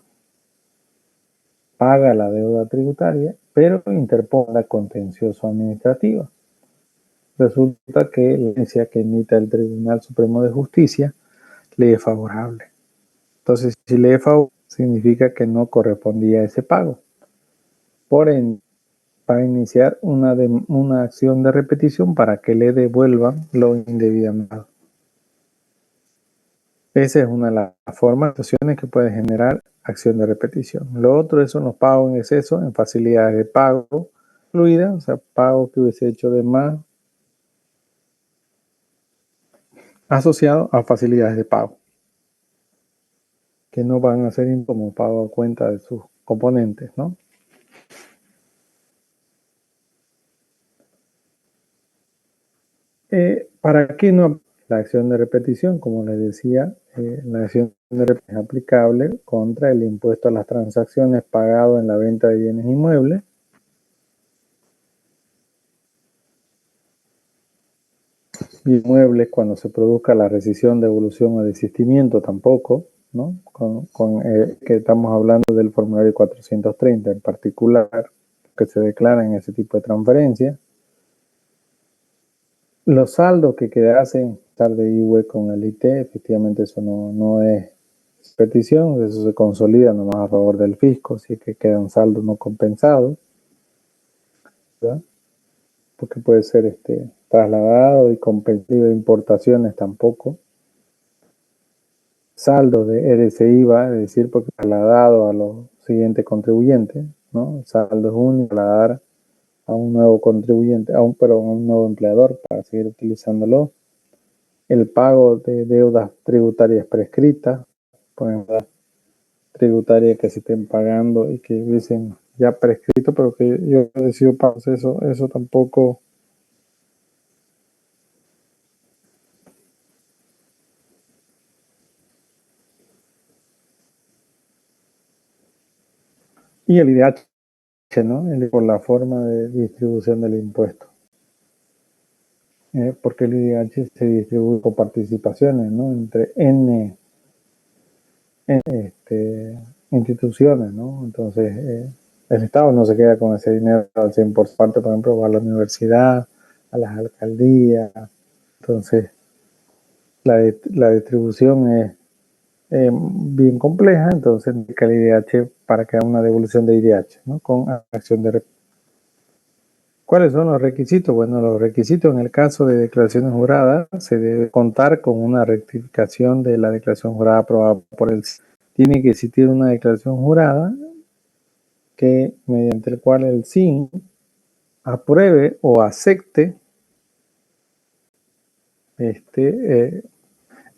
Paga la deuda tributaria, pero interpone la contencioso administrativa. Resulta que la sentencia que emita el Tribunal Supremo de Justicia le es favorable. Entonces, si le es favorable, significa que no correspondía ese pago. Por ende, va a iniciar una acción de repetición para que le devuelvan lo indebidamente. Esa es una de las formas de acciones que puede generar acción de repetición. Lo otro son los pagos en exceso en facilidades de pago incluidas, o sea, pago que hubiese hecho de más asociado a facilidades de pago que no van a ser como pago a cuenta de sus componentes, ¿no? ¿Para qué no la acción de repetición? Como les decía, la acción de repetición es aplicable contra el impuesto a las transacciones pagado en la venta de bienes inmuebles. Inmuebles cuando se produzca la rescisión, devolución o desistimiento tampoco, ¿no? Que estamos hablando del formulario 430 en particular, que se declara en ese tipo de transferencia. Los saldos que quedasen tarde IVE con el IT, efectivamente eso no es petición, eso se consolida nomás a favor del fisco, si es que quedan saldos no compensados, ¿verdad? Porque puede ser trasladado y compensado de importaciones tampoco. Saldo de RSIVA, es decir, porque trasladado a los siguientes contribuyentes, ¿no? El saldo es único, trasladar a un nuevo contribuyente, a un nuevo empleador para seguir utilizándolo. El pago de deudas tributarias prescritas, por ejemplo, tributarias que se estén pagando y que dicen ya prescrito, pero que yo decido pagar, eso tampoco. Y el IDH, ¿no? Por la forma de distribución del impuesto. Porque el IDH se distribuye por participaciones, ¿no? Entre N instituciones, ¿no? Entonces, el Estado no se queda con ese dinero al 100%, por ejemplo, va a la universidad, a las alcaldías. Entonces, la distribución es bien compleja, entonces el IDH para que haya una devolución de IDH, ¿no? Con acción de repetición. ¿Cuáles son los requisitos? Bueno, los requisitos en el caso de declaraciones juradas se debe contar con una rectificación de la declaración jurada aprobada por el SIN. Tiene que existir una declaración jurada mediante el cual el SIN apruebe o acepte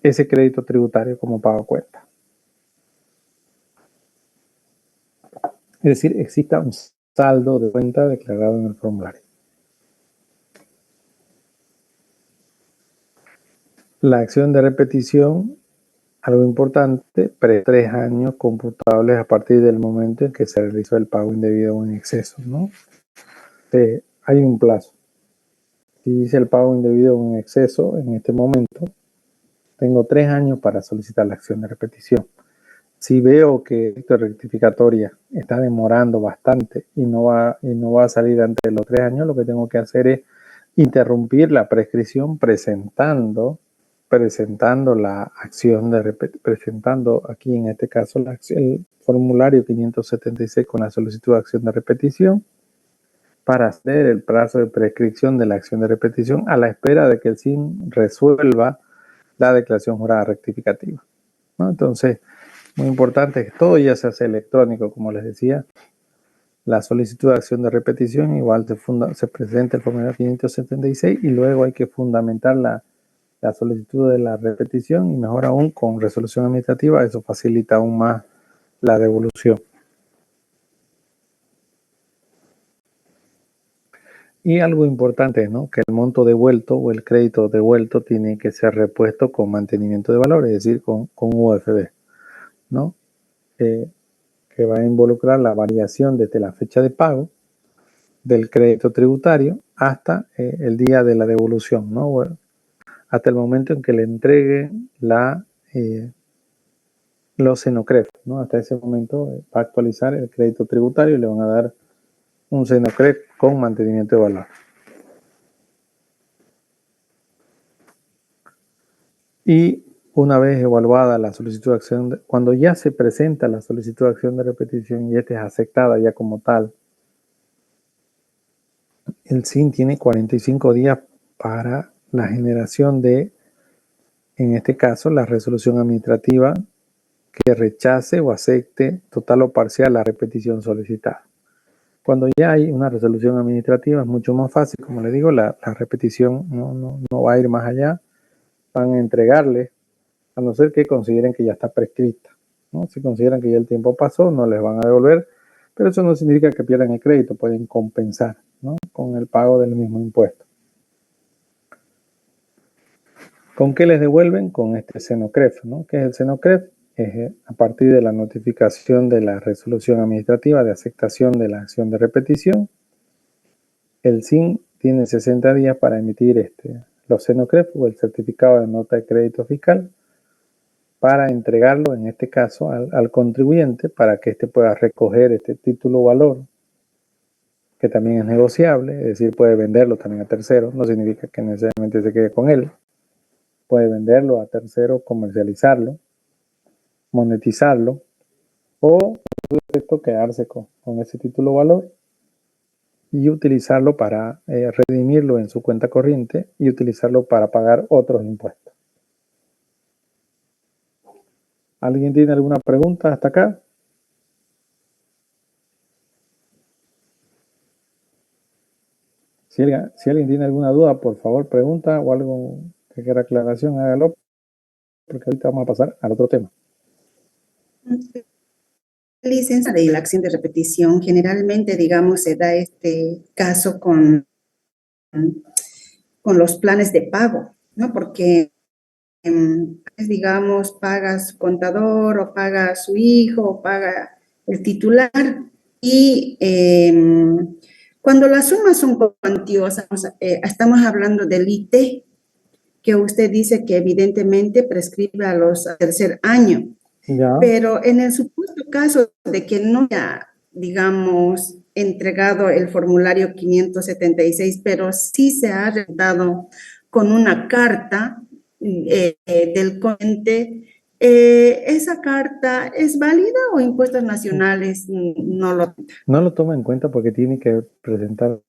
ese crédito tributario como pago a cuenta. Es decir, exista un saldo de cuenta declarado en el formulario. La acción de repetición, algo importante, 3 años computables a partir del momento en que se realizó el pago indebido o en exceso, ¿no? Hay un plazo. Si dice el pago indebido o en exceso, en este momento, tengo 3 años para solicitar la acción de repetición. Si veo que esta rectificatoria está demorando bastante y no va a salir antes de los 3 años, lo que tengo que hacer es interrumpir la prescripción presentando la acción de presentando aquí en este caso el formulario 576 con la solicitud de acción de repetición para hacer el plazo de prescripción de la acción de repetición a la espera de que el SIN resuelva la declaración jurada rectificativa, ¿no? Entonces, muy importante que todo ya se hace electrónico, como les decía. La solicitud de acción de repetición igual se presenta el formulario 576 y luego hay que fundamentar la solicitud de la repetición y mejor aún con resolución administrativa, eso facilita aún más la devolución. Y algo importante, ¿no? Que el monto devuelto o el crédito devuelto tiene que ser repuesto con mantenimiento de valor, es decir, con UFB, ¿no? Que va a involucrar la variación desde la fecha de pago del crédito tributario hasta el día de la devolución, ¿no? Bueno, hasta el momento en que le entregue los Cenocref, ¿no? Hasta ese momento va a actualizar el crédito tributario y le van a dar un Cenocref con mantenimiento de valor. Y una vez evaluada la solicitud de acción, cuando ya se presenta la solicitud de acción de repetición y esta es aceptada ya como tal, el SIN tiene 45 días para la generación de, en este caso, la resolución administrativa que rechace o acepte total o parcial la repetición solicitada. Cuando ya hay una resolución administrativa es mucho más fácil, como les digo, la repetición no va a ir más allá, van a entregarle, a no ser que consideren que ya está prescrita, ¿no? Si consideran que ya el tiempo pasó, no les van a devolver, pero eso no significa que pierdan el crédito, pueden compensar, ¿no? Con el pago del mismo impuesto. ¿Con qué les devuelven? Con este Cenocref, ¿no? ¿Qué es el Cenocref? Es a partir de la notificación de la resolución administrativa de aceptación de la acción de repetición. El SIN tiene 60 días para emitir los Cenocref o el certificado de nota de crédito fiscal para entregarlo, en este caso, al contribuyente para que éste pueda recoger este título valor, que también es negociable, es decir, puede venderlo también a terceros, no significa que necesariamente se quede con él, puede venderlo a terceros, comercializarlo, monetizarlo o quedarse con ese título valor y utilizarlo para redimirlo en su cuenta corriente y utilizarlo para pagar otros impuestos. ¿Alguien tiene alguna pregunta hasta acá? Si alguien tiene alguna duda, por favor, pregunta o algo que quiera aclaración, hágalo, porque ahorita vamos a pasar al otro tema. Licencia de la acción de repetición, generalmente, digamos, se da este caso con los planes de pago, ¿no? Porque, digamos, paga su contador o paga su hijo o paga el titular y cuando las sumas son cuantiosas, estamos hablando del IT, que usted dice que evidentemente prescribe a los tercer año. Ya. Pero en el supuesto caso de que no haya, digamos, entregado el formulario 576, pero sí se ha resultado con una carta del cliente, ¿esa carta es válida o Impuestos Nacionales no lo toma? No lo toma en cuenta porque tiene que presentar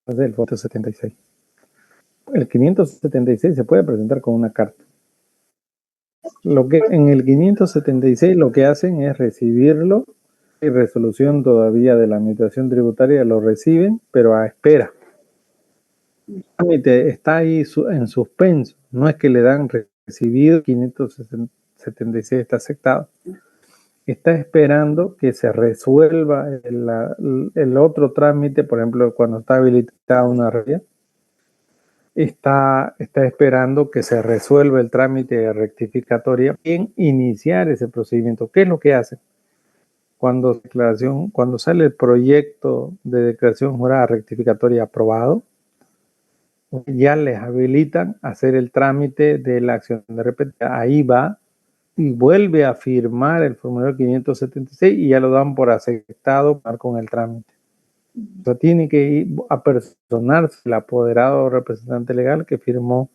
el 576. El 576 se puede presentar con una carta. Lo que en el 576 lo que hacen es recibirlo hay resolución todavía de la administración tributaria, lo reciben, pero a espera. El trámite está ahí en suspenso, no es que le dan recibido 576 está aceptado. Está esperando que se resuelva el otro trámite, por ejemplo, cuando está habilitada una REA, está esperando que se resuelva el trámite de rectificatoria en iniciar ese procedimiento. ¿Qué es lo que hacen? Cuando sale el proyecto de declaración jurada rectificatoria aprobado, ya les habilitan a hacer el trámite de la acción de repetida. Ahí va y vuelve a firmar el formulario 576 y ya lo dan por aceptado con el trámite. O sea, tiene que ir a personarse el apoderado o representante legal que firmó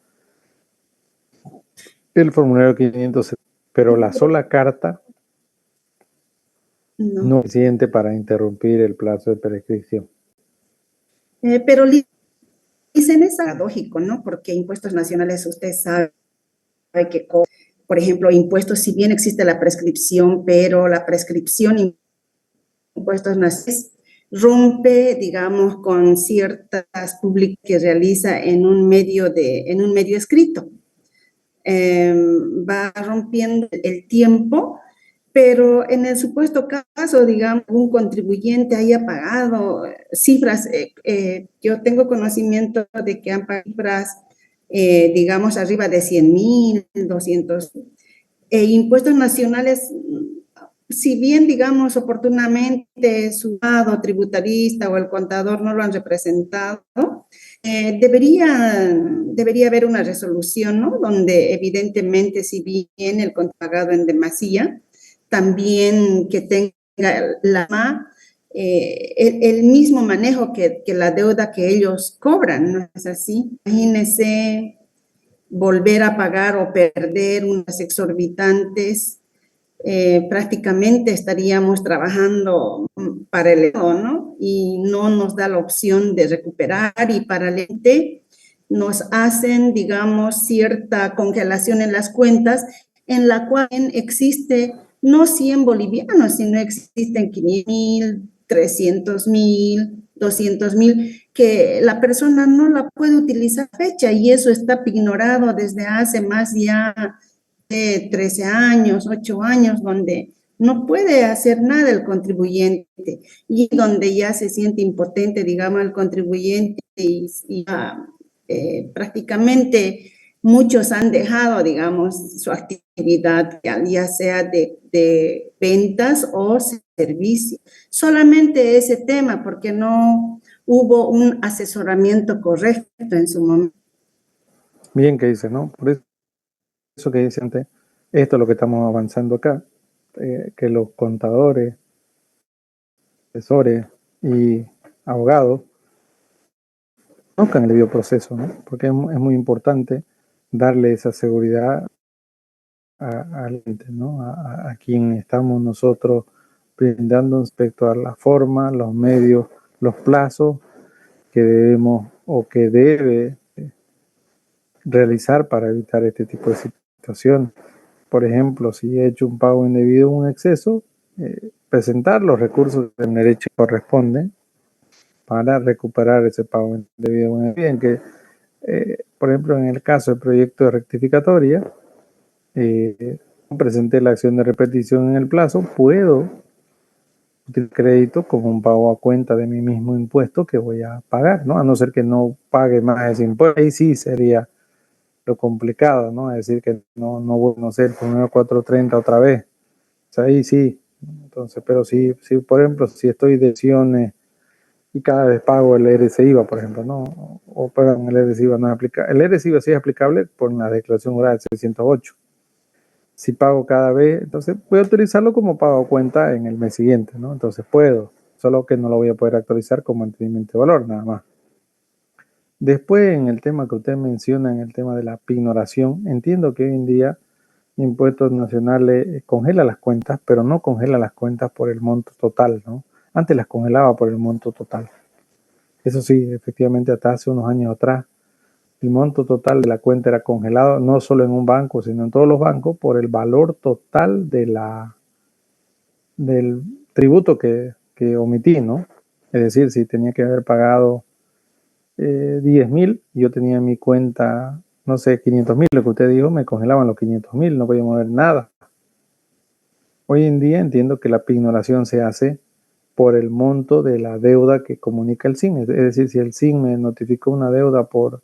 el formulario 576, pero la sola carta no es suficiente para interrumpir el plazo de prescripción. Pero dicen es paradójico, ¿no? Porque impuestos nacionales, usted sabe que, por ejemplo, impuestos, si bien existe la prescripción, pero la prescripción impuestos nacionales rompe, digamos, con ciertas publicaciones que realiza en un medio escrito. Va rompiendo el tiempo, pero en el supuesto caso, digamos, un contribuyente haya pagado cifras, yo tengo conocimiento de que han pagado cifras, digamos, arriba de 100,000, 200, impuestos nacionales, si bien, digamos, oportunamente su abogado tributarista o el contador no lo han representado, debería haber una resolución, ¿no? Donde evidentemente, si bien el pagado en demasía, también que tenga el mismo manejo que la deuda que ellos cobran, ¿no es así? Imagínense volver a pagar o perder unas exorbitantes, prácticamente estaríamos trabajando para el Estado, ¿no? Y no nos da la opción de recuperar y paralelamente nos hacen, digamos, cierta congelación en las cuentas en la cual existe no 100 bolivianos, sino existen 500,000, 300,000, 200,000, que la persona no la puede utilizar fecha y eso está ignorado desde hace más ya de 13 años, 8 años, donde no puede hacer nada el contribuyente y donde ya se siente impotente, digamos, el contribuyente y prácticamente muchos han dejado, digamos, su actividad, ya sea de ventas o servicio. Solamente ese tema, porque no hubo un asesoramiento correcto en su momento. Bien que dice, ¿no? Por eso que dice antes, esto es lo que estamos avanzando acá, que los contadores, asesores y abogados conozcan el debido proceso, ¿no? Porque es muy importante darle esa seguridad a la gente, ¿no? A quien estamos nosotros brindando respecto a la forma, los medios, los plazos que debemos o que debe realizar para evitar este tipo de situaciones. Por ejemplo, si he hecho un pago indebido o un exceso, presentar los recursos que en derecho corresponden para recuperar ese pago indebido. Bien, que por ejemplo, en el caso del proyecto de rectificatoria, presenté la acción de repetición en el plazo, puedo utilizar crédito como un pago a cuenta de mi mismo impuesto que voy a pagar, ¿no? A no ser que no pague más ese impuesto. Ahí sí sería lo complicado, ¿no? Es decir, que no sé, el primero 430 otra vez. O sea, ahí sí. Entonces, pero si por ejemplo, si estoy de acciones y cada vez pago el ERC-IVA, por ejemplo, ¿no? O perdón, el ERC-IVA no es aplicable. El ERC-IVA sí es aplicable por la declaración jurada del 608. Si pago cada vez, entonces voy a utilizarlo como pago a cuenta en el mes siguiente, ¿no? Entonces puedo, solo que no lo voy a poder actualizar con mantenimiento de valor, nada más. Después, en el tema que usted menciona, en el tema de la pignoración, entiendo que hoy en día Impuestos Nacionales congela las cuentas, pero no congela las cuentas por el monto total, ¿no? Antes las congelaba por el monto total. Eso sí, efectivamente, hasta hace unos años atrás, el monto total de la cuenta era congelado, no solo en un banco, sino en todos los bancos, por el valor total de tributo que omití, ¿no? Es decir, si tenía que haber pagado 10.000, yo tenía en mi cuenta, no sé, 500.000, lo que usted dijo, me congelaban los 500.000, no podía mover nada. Hoy en día entiendo que la pignoración se hace por el monto de la deuda que comunica el SIN. Es decir, si el SIN me notificó una deuda por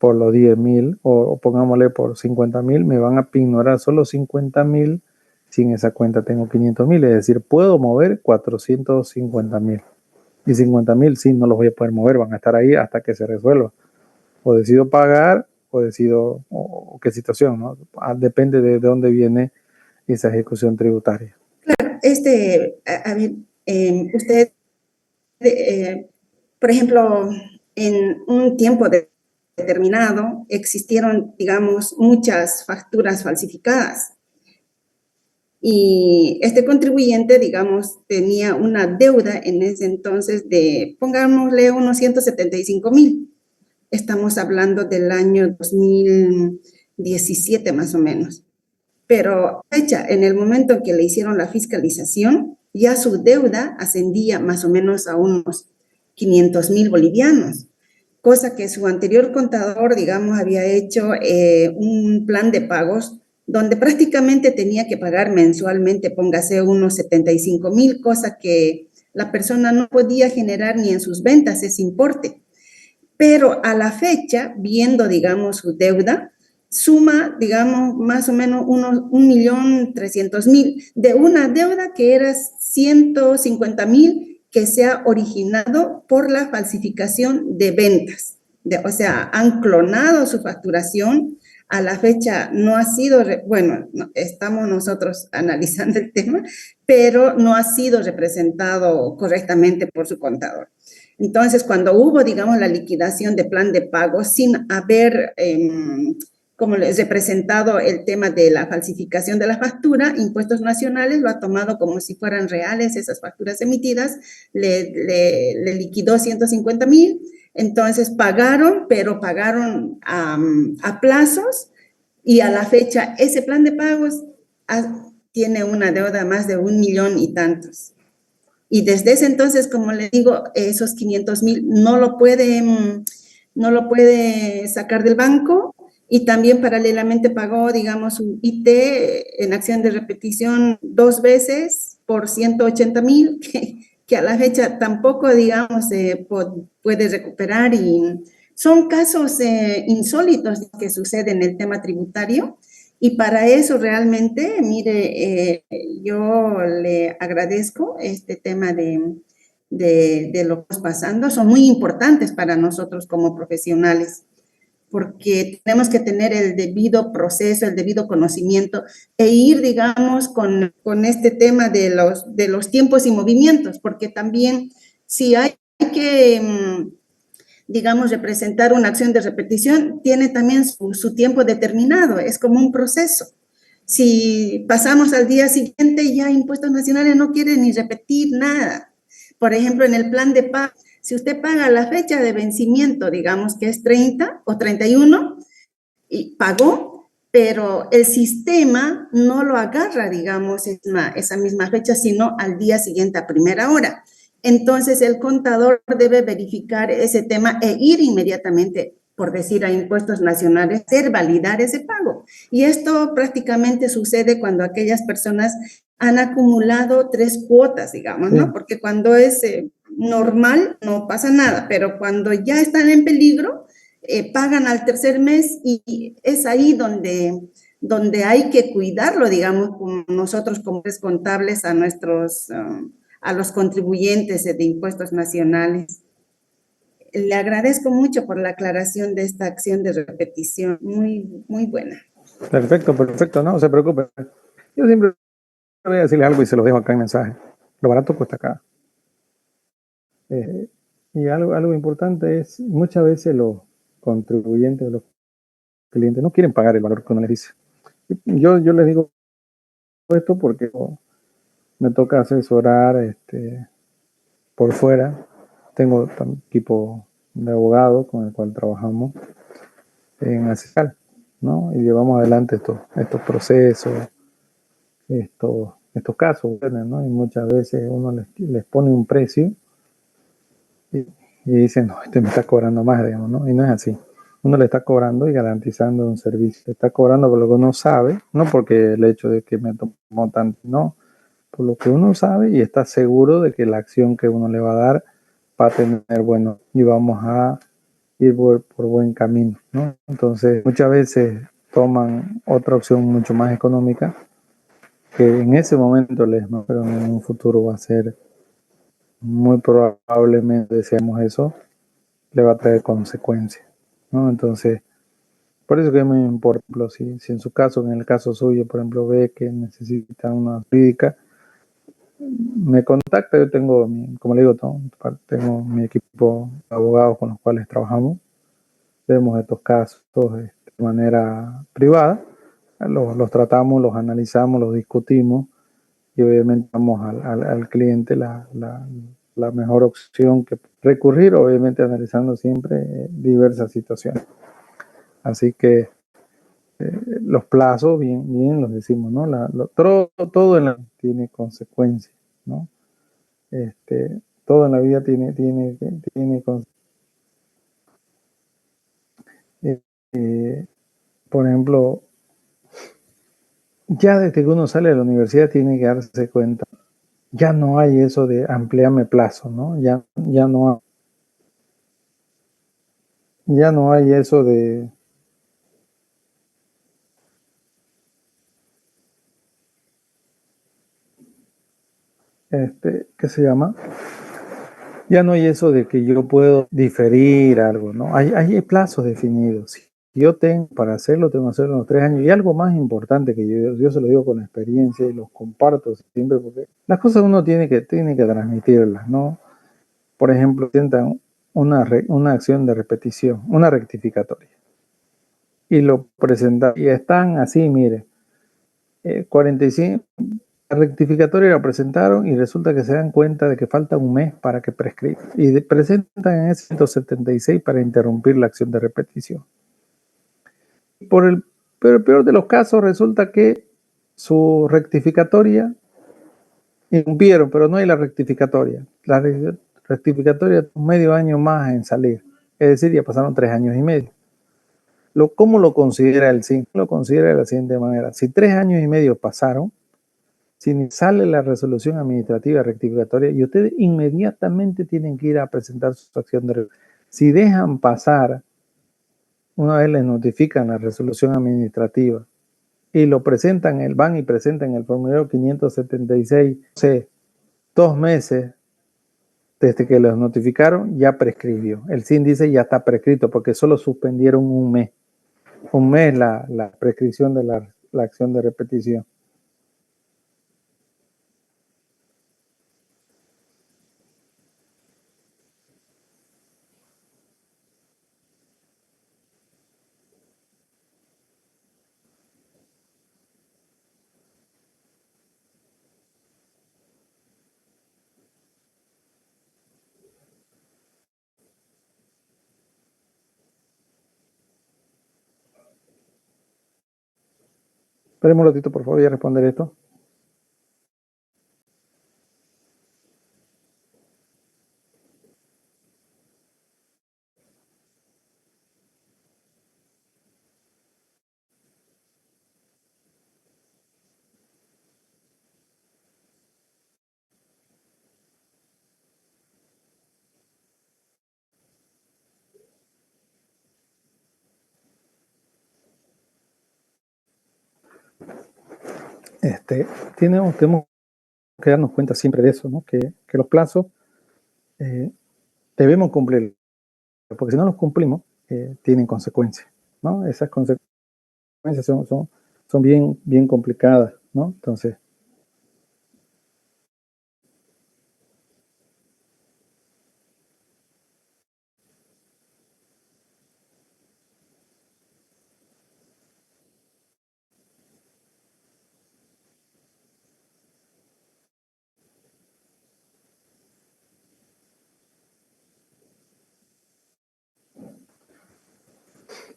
los 10.000 o pongámosle por 50.000, me van a pignorar solo 50.000. Si en esa cuenta tengo 500.000, es decir, puedo mover 450.000. Y 50.000 sí no los voy a poder mover, van a estar ahí hasta que se resuelva. O decido pagar o decido, o qué situación, ¿no? Depende de dónde viene esa ejecución tributaria. Claro, a ver, usted, por ejemplo, en un tiempo determinado existieron, digamos, muchas facturas falsificadas. Y este contribuyente, digamos, tenía una deuda en ese entonces de, pongámosle, unos 175,000. Estamos hablando del año 2017 más o menos. Pero fecha, en el momento en que le hicieron la fiscalización, ya su deuda ascendía más o menos a unos 500,000 bolivianos, cosa que su anterior contador, digamos, había hecho un plan de pagos donde prácticamente tenía que pagar mensualmente, póngase unos 75,000, cosa que la persona no podía generar ni en sus ventas ese importe. Pero a la fecha, viendo, digamos, su deuda, suma, digamos, más o menos unos 1.300.000 de una deuda que era 150,000 que se ha originado por la falsificación de ventas. O sea, han clonado su facturación. A la fecha no ha sido, bueno, no, estamos nosotros analizando el tema, pero no ha sido representado correctamente por su contador. Entonces, cuando hubo, digamos, la liquidación de plan de pago sin haber, como les he presentado el tema de la falsificación de la factura, Impuestos Nacionales lo ha tomado como si fueran reales esas facturas emitidas, le liquidó 150,000, entonces pagaron, pero pagaron a plazos y a la fecha ese plan de pagos tiene una deuda más de 1,000,000 y tantos. Y desde ese entonces, como le digo, esos 500,000 no lo puede sacar del banco y también paralelamente pagó, digamos, un IT en acción de repetición 2 veces por 180,000, que a la fecha tampoco, digamos, se puede recuperar y son casos insólitos que suceden en el tema tributario. Y para eso realmente, mire, yo le agradezco este tema de lo que estamos pasando. Son muy importantes para nosotros como profesionales, porque tenemos que tener el debido proceso, el debido conocimiento e ir, digamos, con este tema de los tiempos y movimientos, porque también si hay que digamos, representar una acción de repetición, tiene también su tiempo determinado, es como un proceso. Si pasamos al día siguiente, ya Impuestos Nacionales no quiere ni repetir nada. Por ejemplo, en el plan de pago, si usted paga la fecha de vencimiento, digamos que es 30 o 31, y pagó, pero el sistema no lo agarra, digamos, esa misma fecha, sino al día siguiente a primera hora. Entonces, el contador debe verificar ese tema e ir inmediatamente, por decir, a Impuestos Nacionales, hacer validar ese pago. Y esto prácticamente sucede cuando aquellas personas han acumulado 3 cuotas, digamos, ¿no? Porque cuando es normal no pasa nada, pero cuando ya están en peligro, pagan al tercer mes y es ahí donde hay que cuidarlo, digamos, como nosotros como contables a nuestros a los contribuyentes de Impuestos Nacionales. Le agradezco mucho por la aclaración de esta acción de repetición, muy, muy buena. Perfecto, no se preocupe. Yo siempre voy a decirles algo y se los dejo acá en mensaje. Lo barato cuesta acá. Y algo importante es, muchas veces los contribuyentes, los clientes no quieren pagar el valor que uno les dice. Yo les digo esto porque me toca asesorar por fuera. Tengo un equipo de abogados con el cual trabajamos en ACESAL, ¿no? Y llevamos adelante estos procesos, estos estos casos, ¿no? Y muchas veces uno les pone un precio y dicen, no, este me está cobrando más, digamos, ¿no? Y no es así. Uno le está cobrando y garantizando un servicio. Le está cobrando por lo que uno sabe, no porque el hecho de que me tomó tanto, no, por lo que uno sabe y está seguro de que la acción que uno le va a dar va a tener bueno y vamos a ir por buen camino, ¿no? Entonces, muchas veces toman otra opción mucho más económica que en ese momento les, ¿no? Pero en un futuro va a ser muy probablemente, deseamos eso, le va a traer consecuencias, ¿no? Entonces, por eso que me importa, por ejemplo, si en su caso, en el caso suyo, por ejemplo, ve que necesita una jurídica, me contacta, yo tengo, como le digo, tengo mi equipo de abogados con los cuales trabajamos, vemos estos casos de manera privada, los tratamos, los analizamos, los discutimos y obviamente damos al cliente la mejor opción que recurrir, obviamente analizando siempre diversas situaciones. Así que los plazos, bien los decimos, ¿no? Todo en la vida tiene consecuencias, ¿no? Todo en la vida tiene consecuencias. Por ejemplo, ya desde que uno sale de la universidad tiene que darse cuenta, ya no hay eso de ampliarme plazo, ¿no? Ya no hay eso de ¿qué se llama? Ya no hay eso de que yo puedo diferir algo, ¿no? Hay plazos definidos. Si yo tengo para hacerlo, tengo que hacerlo en los 3 años. Y algo más importante que yo se lo digo con experiencia y los comparto siempre, porque las cosas uno tiene que transmitirlas, ¿no? Por ejemplo, intentan una acción de repetición, una rectificatoria. Y lo presentan, y están así, mire, 45, la rectificatoria la presentaron y resulta que se dan cuenta de que falta un mes para que prescriba. Y presentan en ese 176 para interrumpir la acción de repetición. Pero el peor de los casos resulta que su rectificatoria incumplieron, pero no hay la rectificatoria. La rectificatoria un medio año más en salir. Es decir, ya pasaron 3 años y medio. ¿Cómo lo considera el SIN? Lo considera de la siguiente manera. Si 3 años y medio pasaron, si sale la resolución administrativa rectificatoria y ustedes inmediatamente tienen que ir a presentar su acción de rectificación. Si dejan pasar, una vez les notifican la resolución administrativa y lo presentan, van y presentan el formulario 576, o sea, 2 meses desde que los notificaron, ya prescribió. El SIN dice ya está prescrito porque solo suspendieron un mes. Un mes la prescripción de la acción de repetición. Esperemos un ratito, por favor, voy a responder esto. Tenemos que darnos cuenta siempre de eso, ¿no? Que los plazos debemos cumplir, porque si no los cumplimos, tienen consecuencias, ¿no? Esas consecuencias son bien complicadas, ¿no? Entonces,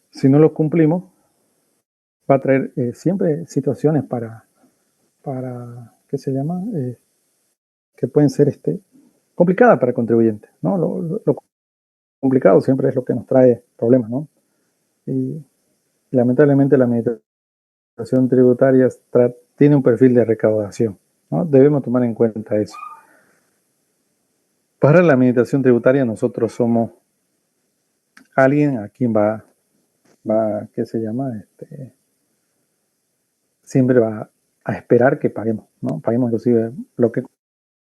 si no los cumplimos, va a traer siempre situaciones para ¿qué se llama? Que pueden ser complicadas para el contribuyente, ¿no? Lo complicado siempre es lo que nos trae problemas, ¿no? Y lamentablemente la administración tributaria tiene un perfil de recaudación, ¿no? Debemos tomar en cuenta eso. Para la administración tributaria nosotros somos alguien a quien va ¿qué se llama? Siempre va a esperar que paguemos, ¿no? Paguemos inclusive lo que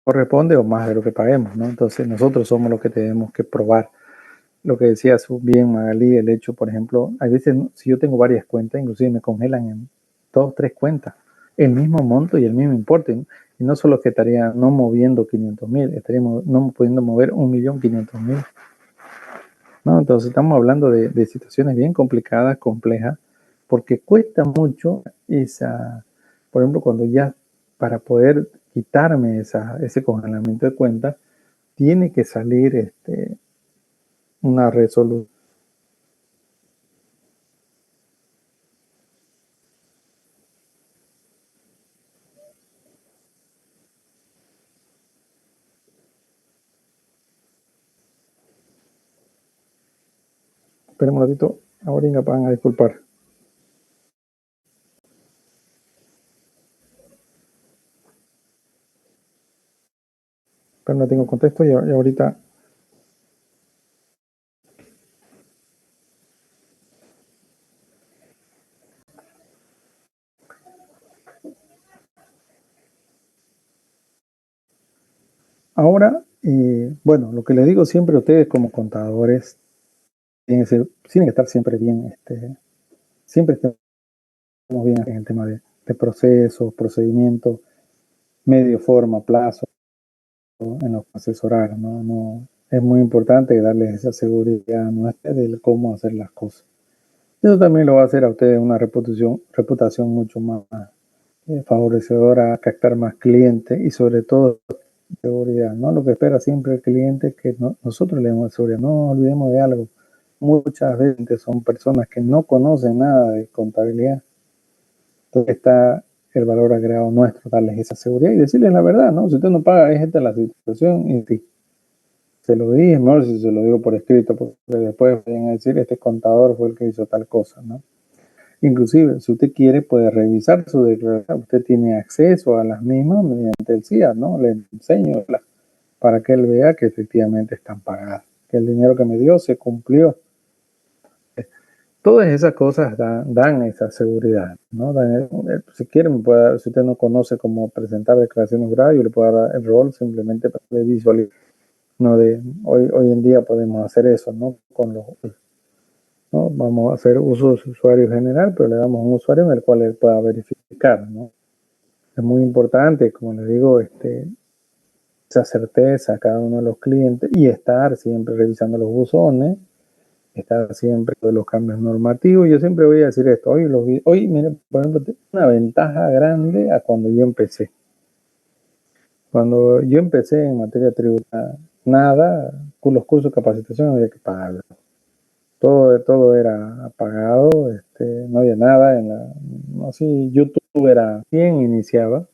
corresponde o más de lo que paguemos, ¿no? Entonces nosotros somos los que tenemos que probar. Lo que decía bien Magalí, el hecho, por ejemplo, a veces si yo tengo varias cuentas, inclusive me congelan en 2, 3 cuentas, el mismo monto y el mismo importe, ¿no? Y no solo que estaría no moviendo 500.000, estaríamos no pudiendo mover 1.500.000, ¿no? Entonces estamos hablando de situaciones bien complicadas, complejas, porque cuesta mucho por ejemplo, cuando ya para poder quitarme ese congelamiento de cuentas, tiene que salir una resolución. Esperemos un ratito, ahora van a disculpar. Pero no tengo contexto y ahorita. Ahora, bueno, lo que les digo siempre a ustedes como contadores, tienen que estar siempre bien, siempre estemos bien en el tema de procesos, procedimientos, medio, forma, plazo, en los asesorar, ¿no? No, es muy importante darles esa seguridad nuestra de cómo hacer las cosas. Eso también lo va a hacer a ustedes una reputación mucho más favorecedora, a captar más clientes y sobre todo seguridad, ¿no? Lo que espera siempre el cliente es que nosotros le demos seguridad. No nos olvidemos de algo. Muchas veces son personas que no conocen nada de contabilidad. Entonces está el valor agregado nuestro, darles esa seguridad y decirles la verdad, ¿no? Si usted no paga, es esta la situación y se lo di, es mejor si se lo digo por escrito, porque después vayan a decir, este contador fue el que hizo tal cosa, ¿no? Inclusive, si usted quiere, puede revisar su declaración. Usted tiene acceso a las mismas mediante el CIA, ¿no? Le enseño para que él vea que efectivamente están pagadas, que el dinero que me dio se cumplió. Todas esas cosas dan esa seguridad, ¿no? Si quieren, si usted no conoce cómo presentar declaraciones juradas, yo le puedo dar el rol simplemente para visualizar. No hoy en día podemos hacer eso, ¿no? ¿no? Vamos a hacer uso de su usuario general, pero le damos un usuario en el cual él pueda verificar, ¿no? Es muy importante, como les digo, esa certeza a cada uno de los clientes y estar siempre revisando los buzones, estar siempre con los cambios normativos. Yo siempre voy a decir esto, hoy miren, por ejemplo, tengo una ventaja grande a cuando yo empecé. Cuando yo empecé en materia tributaria, nada, con los cursos de capacitación había que pagarlo. Todo era pagado, no había nada así, YouTube era quien iniciaba.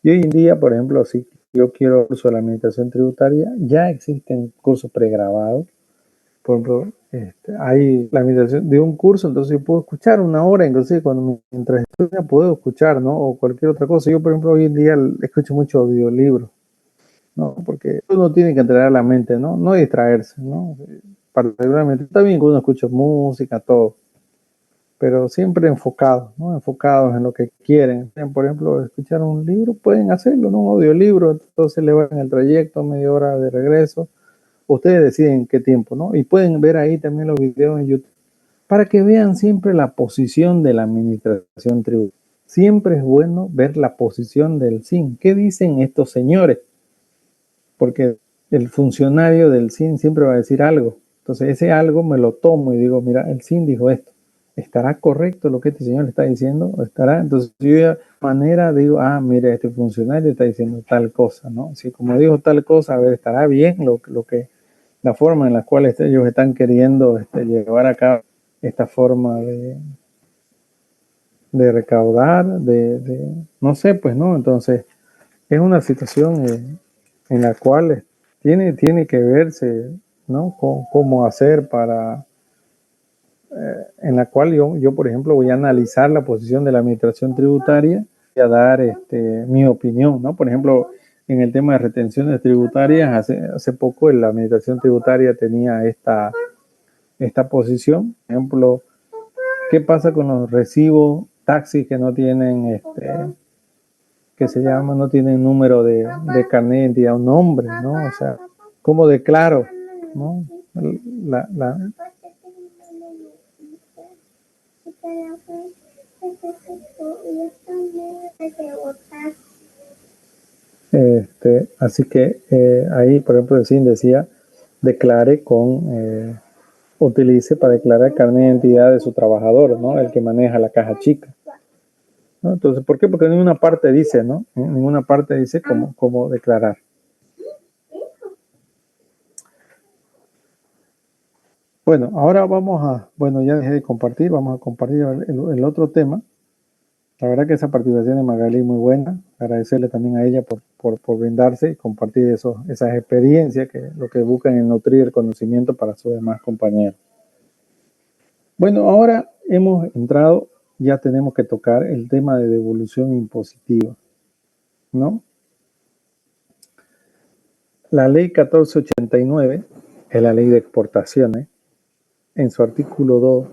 Y hoy en día, por ejemplo, si yo quiero curso de la administración tributaria, ya existen cursos pregrabados. Por ejemplo, hay la administración de un curso, entonces yo puedo escuchar una hora, inclusive mientras estudio puedo escuchar, ¿no? O cualquier otra cosa. Yo, por ejemplo, hoy en día escucho mucho audiolibros, ¿no? Porque uno tiene que entrenar la mente, ¿no? No distraerse, ¿no? Particularmente, está bien que uno escuche música, todo, pero siempre enfocados, ¿no? Enfocados en lo que quieren. Por ejemplo, escuchar un libro, pueden hacerlo, ¿no? Un audiolibro, entonces le van el trayecto, media hora de regreso. Ustedes deciden qué tiempo, ¿no? Y pueden ver ahí también los videos en YouTube para que vean siempre la posición de la administración tributaria. Siempre es bueno ver la posición del SIN. ¿Qué dicen estos señores? Porque el funcionario del SIN siempre va a decir algo. Entonces ese algo me lo tomo y digo, mira, el SIN dijo esto. ¿Estará correcto lo que este señor está diciendo? ¿O estará? Entonces yo de manera digo, mire, este funcionario está diciendo tal cosa, ¿no? Si como dijo tal cosa, a ver, estará bien la forma en la cual ellos están queriendo llevar a cabo esta forma de recaudar, no sé, pues, ¿no? Entonces, es una situación en la cual tiene que verse, ¿no? Cómo hacer para, en la cual yo, por ejemplo, voy a analizar la posición de la administración tributaria y a dar mi opinión, ¿no? Por ejemplo, en el tema de retenciones tributarias, hace poco la administración tributaria tenía esta posición. Por ejemplo, ¿qué pasa con los recibos taxis que no tienen, que se llama, no tienen número de carnet de identidad, un nombre, ¿no? O sea, ¿cómo declaro, no? La, así que ahí, por ejemplo, el SIN decía, declare utilice para declarar el carnet de identidad de su trabajador, ¿no? El que maneja la caja chica, ¿no? Entonces, ¿por qué? Porque en ninguna parte dice, ¿no? En ninguna parte dice cómo declarar. Bueno, ahora ya dejé de compartir, vamos a compartir el otro tema. La verdad que esa participación de Magali es muy buena. Agradecerle también a ella por brindarse y compartir esas experiencias que lo que buscan es nutrir el conocimiento para sus demás compañeros. Bueno, ahora hemos entrado, ya tenemos que tocar el tema de devolución impositiva, ¿no? La ley 1489 es la ley de exportaciones. En su artículo 2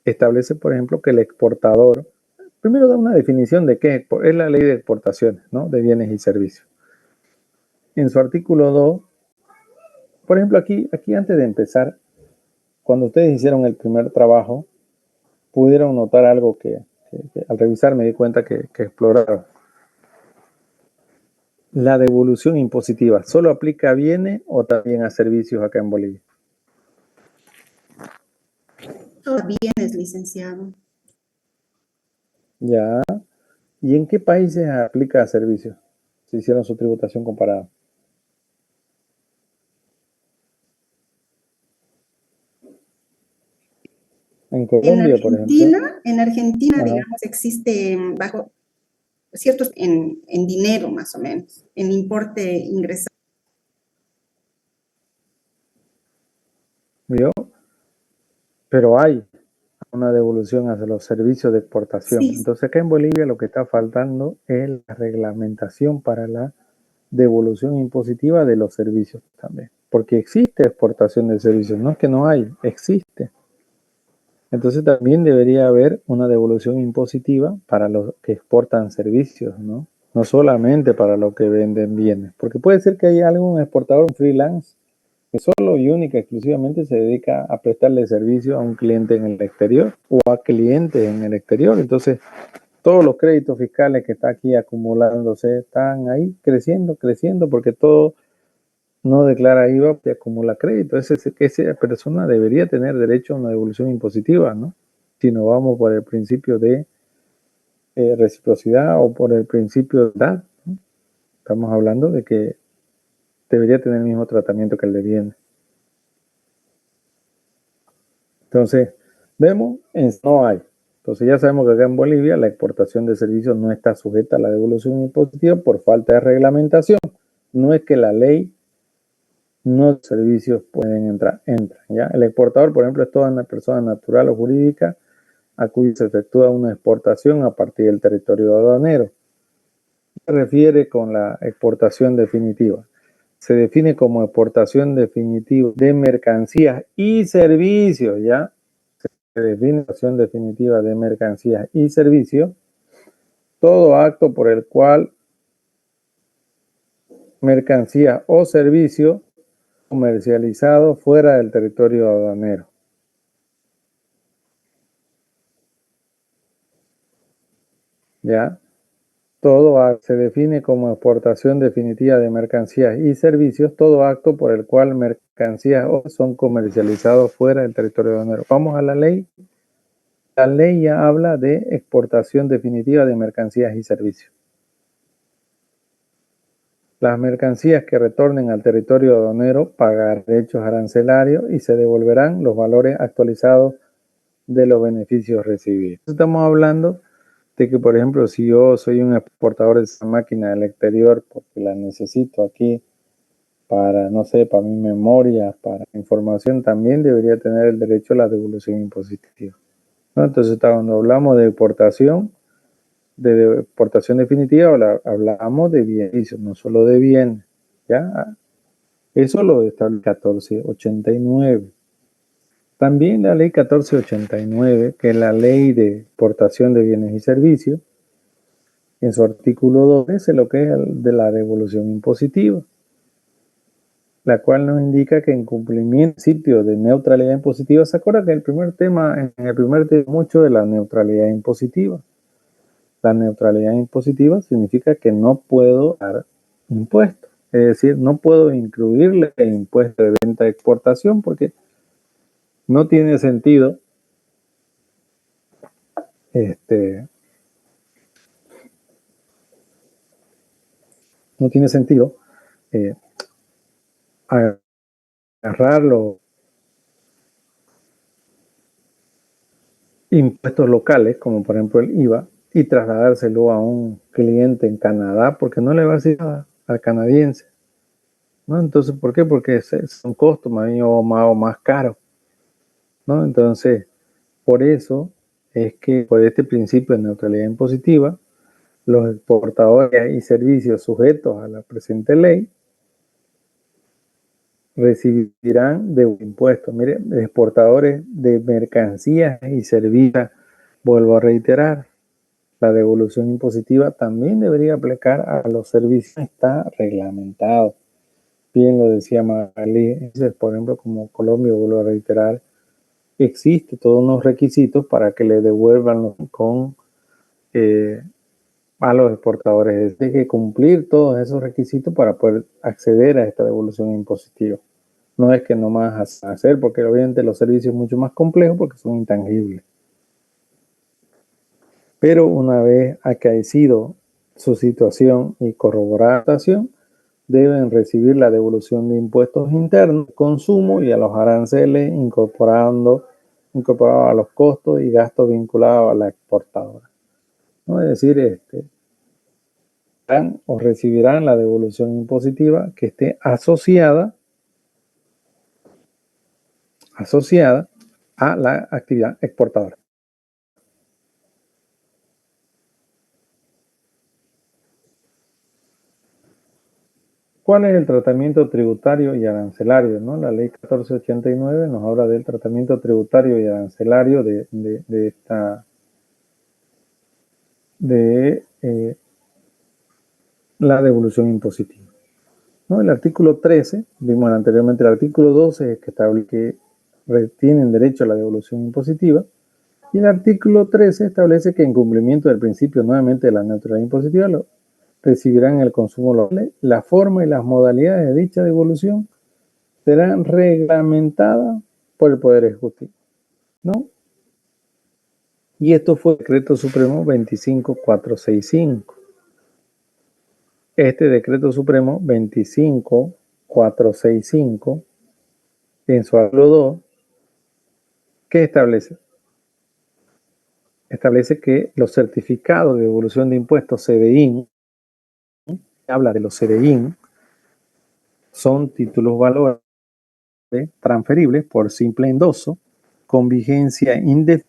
establece, por ejemplo, que el exportador, primero da una definición de qué es la ley de exportaciones, ¿no? De bienes y servicios. En su artículo 2, por ejemplo, aquí antes de empezar, cuando ustedes hicieron el primer trabajo, pudieron notar algo que al revisar me di cuenta que exploraron. La devolución impositiva, ¿solo aplica a bienes o también a servicios acá en Bolivia? Solo bienes, licenciado. Ya. ¿Y en qué países aplica a servicios? Si hicieron su tributación comparada. En Colombia, por ejemplo. En Argentina, Ajá. digamos, existe bajo ciertos en dinero más o menos, en importe ingresado. ¿Vio? Pero hay una devolución hacia los servicios de exportación. Sí. Entonces acá en Bolivia lo que está faltando es la reglamentación para la devolución impositiva de los servicios también. Porque existe exportación de servicios, no es que no hay, existe. Entonces también debería haber una devolución impositiva para los que exportan servicios, ¿no? No solamente para los que venden bienes. Porque puede ser que haya algún exportador freelance que solo y única exclusivamente se dedica a prestarle servicio a un cliente en el exterior o a clientes en el exterior. Entonces, todos los créditos fiscales que están aquí acumulándose están ahí creciendo, porque todo no declara IVA y acumula crédito. Esa persona debería tener derecho a una devolución impositiva, ¿no? Si no vamos por el principio de reciprocidad o por el principio de edad, ¿no? Estamos hablando de que debería tener el mismo tratamiento que el de bienes. Entonces, vemos, no hay. Entonces ya sabemos que acá en Bolivia la exportación de servicios no está sujeta a la devolución impositiva por falta de reglamentación. No es que la ley no servicios pueden entran, ¿ya? El exportador, por ejemplo, es toda una persona natural o jurídica a cuya se efectúa una exportación a partir del territorio aduanero. Se refiere con la exportación definitiva. Se define como exportación definitiva de mercancías y servicios, ¿ya? Se define exportación definitiva de mercancías y servicios, todo acto por el cual mercancía o servicio comercializado fuera del territorio aduanero. ¿Ya? Todo acto se define como exportación definitiva de mercancías y servicios, todo acto por el cual mercancías son comercializados fuera del territorio aduanero. Vamos a la ley. La ley ya habla de exportación definitiva de mercancías y servicios. Las mercancías que retornen al territorio aduanero pagarán derechos arancelarios y se devolverán los valores actualizados de los beneficios recibidos. Estamos hablando de que, por ejemplo, si yo soy un exportador de esa máquina del exterior porque la necesito aquí para, no sé, para mi memoria, para información, también debería tener el derecho a la devolución impositiva, ¿no? Entonces, cuando hablamos de exportación definitiva, hablamos de bienes, no solo de bienes, ¿ya? Eso lo establece 1489. También la ley 1489, que es la ley de exportación de bienes y servicios, en su artículo 2 dice lo que es de la devolución impositiva, la cual nos indica que en cumplimiento del principio de neutralidad impositiva, ¿se acuerda que en el primer tema mucho de la neutralidad impositiva? La neutralidad impositiva significa que no puedo dar impuestos, es decir, no puedo incluirle el impuesto de venta de exportación porque no tiene sentido no tiene sentido eh, agarrar los impuestos locales, como por ejemplo el IVA, y trasladárselo a un cliente en Canadá, porque no le va a decir nada al canadiense, ¿no? Entonces, ¿por qué? Porque es un costo más caro, ¿no? Entonces, por eso es que por este principio de neutralidad impositiva, los exportadores y servicios sujetos a la presente ley recibirán de impuestos. Mire, exportadores de mercancías y servicios, vuelvo a reiterar, la devolución impositiva también debería aplicar a los servicios. Está reglamentado. Bien lo decía Magali, por ejemplo, como Colombia, vuelvo a reiterar, existe todos unos requisitos para que le devuelvan a los exportadores. Hay que cumplir todos esos requisitos para poder acceder a esta devolución impositiva. No es que nomás hacer, porque obviamente los servicios son mucho más complejos porque son intangibles. Pero una vez acaecido su situación y corroborada la situación, deben recibir la devolución de impuestos internos, consumo y a los aranceles incorporados a los costos y gastos vinculados a la exportadora, ¿no? Es decir, o recibirán la devolución impositiva que esté asociada a la actividad exportadora. ¿Cuál es el tratamiento tributario y arancelario, ¿no? La ley 1489 nos habla del tratamiento tributario y arancelario la devolución impositiva, ¿no? El artículo 13, vimos anteriormente el artículo 12, es que establece que tienen derecho a la devolución impositiva, y el artículo 13 establece que en cumplimiento del principio nuevamente de la neutralidad impositiva recibirán el consumo local. La forma y las modalidades de dicha devolución serán reglamentadas por el Poder Ejecutivo, ¿no? Y esto fue el Decreto Supremo 25465. Este Decreto Supremo 25465, en su artículo 2, ¿qué establece? Establece que los certificados de devolución de impuestos CDI, habla de los CDI, son títulos valores transferibles por simple endoso con vigencia indefinida.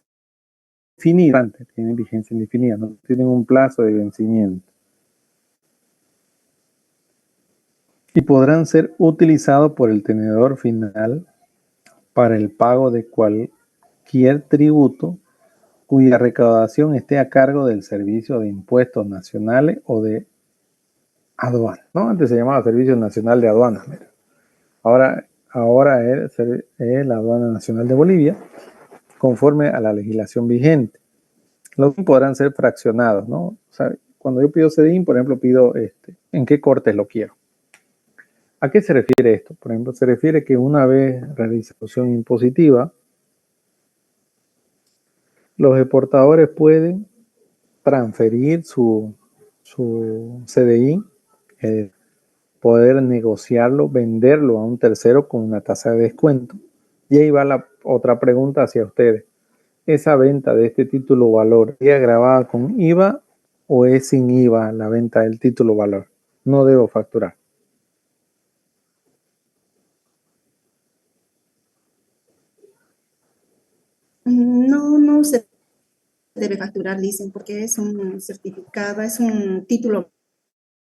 Tienen vigencia indefinida, no tienen un plazo de vencimiento. Y podrán ser utilizados por el tenedor final para el pago de cualquier tributo cuya recaudación esté a cargo del Servicio de Impuestos Nacionales o de Aduanas, ¿no? Antes se llamaba Servicio Nacional de Aduanas. Mira. Ahora es la Aduana Nacional de Bolivia, conforme a la legislación vigente. Los podrán ser fraccionados, ¿no? O sea, cuando yo pido CDIN, por ejemplo, pido en qué cortes lo quiero. ¿A qué se refiere esto? Por ejemplo, se refiere que una vez realización impositiva, los exportadores pueden transferir su CDI, poder negociarlo, venderlo a un tercero con una tasa de descuento. Y ahí va la otra pregunta hacia ustedes. esa venta de este título valor ¿es grabada con IVA o es sin IVA la venta del título valor? No debo facturar. No se debe facturar, dicen, porque es un certificado, es un título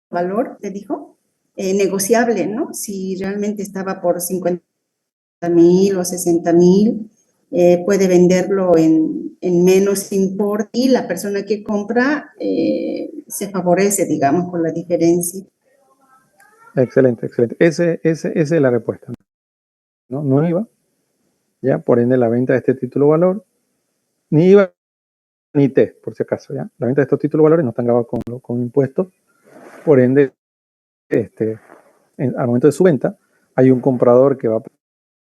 valor, te dijo, negociable, ¿no? Si realmente estaba por 50.000 o 60.000, puede venderlo en menos import y la persona que compra se favorece, digamos, con la diferencia. Excelente, excelente. Esa es la respuesta. No IVA, ya, por ende la venta de este título valor, ni IVA ni T, por si acaso, ya. La venta de estos títulos valores no están grabados con impuestos, por ende, al momento de su venta, hay un comprador que va a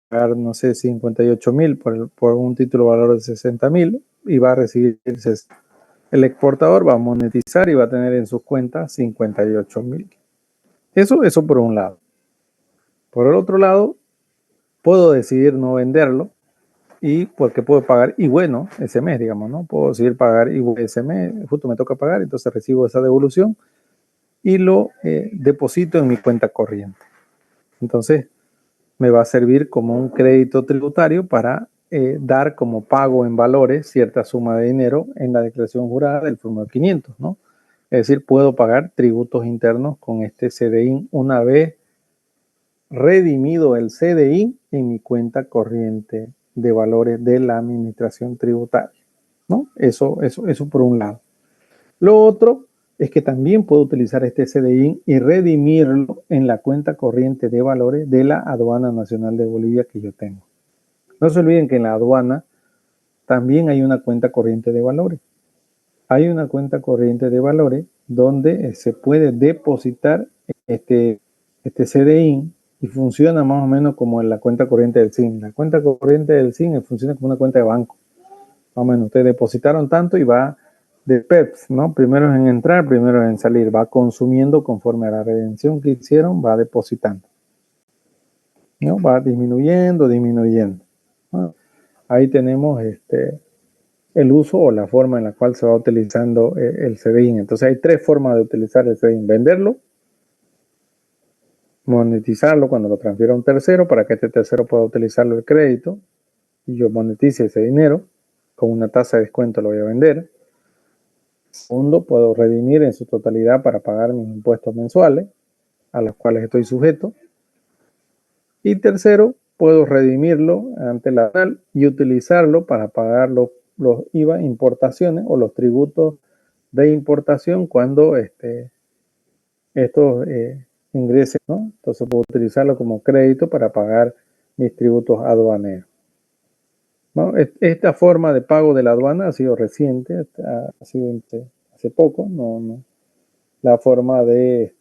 pagar, no sé, 58.000 por un título valor de 60.000 y va a recibir el exportador, va a monetizar y va a tener en sus cuentas 58.000. Eso por un lado. Por el otro lado, puedo decidir no venderlo y porque puedo pagar y bueno ese mes, digamos, ¿no? Puedo decidir pagar y ese mes, justo me toca pagar, entonces recibo esa devolución y lo deposito en mi cuenta corriente. Entonces, me va a servir como un crédito tributario para dar como pago en valores cierta suma de dinero en la declaración jurada del formulario 500, ¿no? Es decir, puedo pagar tributos internos con este CDI una vez redimido el CDI en mi cuenta corriente de valores de la administración tributaria, ¿no? Eso por un lado. Lo otro es que también puedo utilizar este CDI y redimirlo en la cuenta corriente de valores de la Aduana Nacional de Bolivia que yo tengo. No se olviden que en la aduana también hay una cuenta corriente de valores. Hay una cuenta corriente de valores donde se puede depositar este CDI y funciona más o menos como en la cuenta corriente del SIN. La cuenta corriente del SIN funciona como una cuenta de banco. Más o menos, ustedes depositaron tanto y va de PEPs, ¿no? Primero es en entrar, primero es en salir. Va consumiendo conforme a la redención que hicieron, va depositando, ¿no? Va disminuyendo. ¿No? Ahí tenemos el uso o la forma en la cual se va utilizando el CDI. Entonces hay tres formas de utilizar el CDI. Venderlo, monetizarlo cuando lo transfiera a un tercero para que este tercero pueda utilizarlo el crédito y yo monetice ese dinero. Con una tasa de descuento lo voy a vender. Segundo, puedo redimir en su totalidad para pagar mis impuestos mensuales a los cuales estoy sujeto. Y tercero, puedo redimirlo ante la ANAL y utilizarlo para pagar los IVA importaciones o los tributos de importación cuando estos ingresen, ¿no? Entonces puedo utilizarlo como crédito para pagar mis tributos aduaneros, ¿no? Esta forma de pago de la aduana ha sido reciente, ha sido hace poco, no la forma de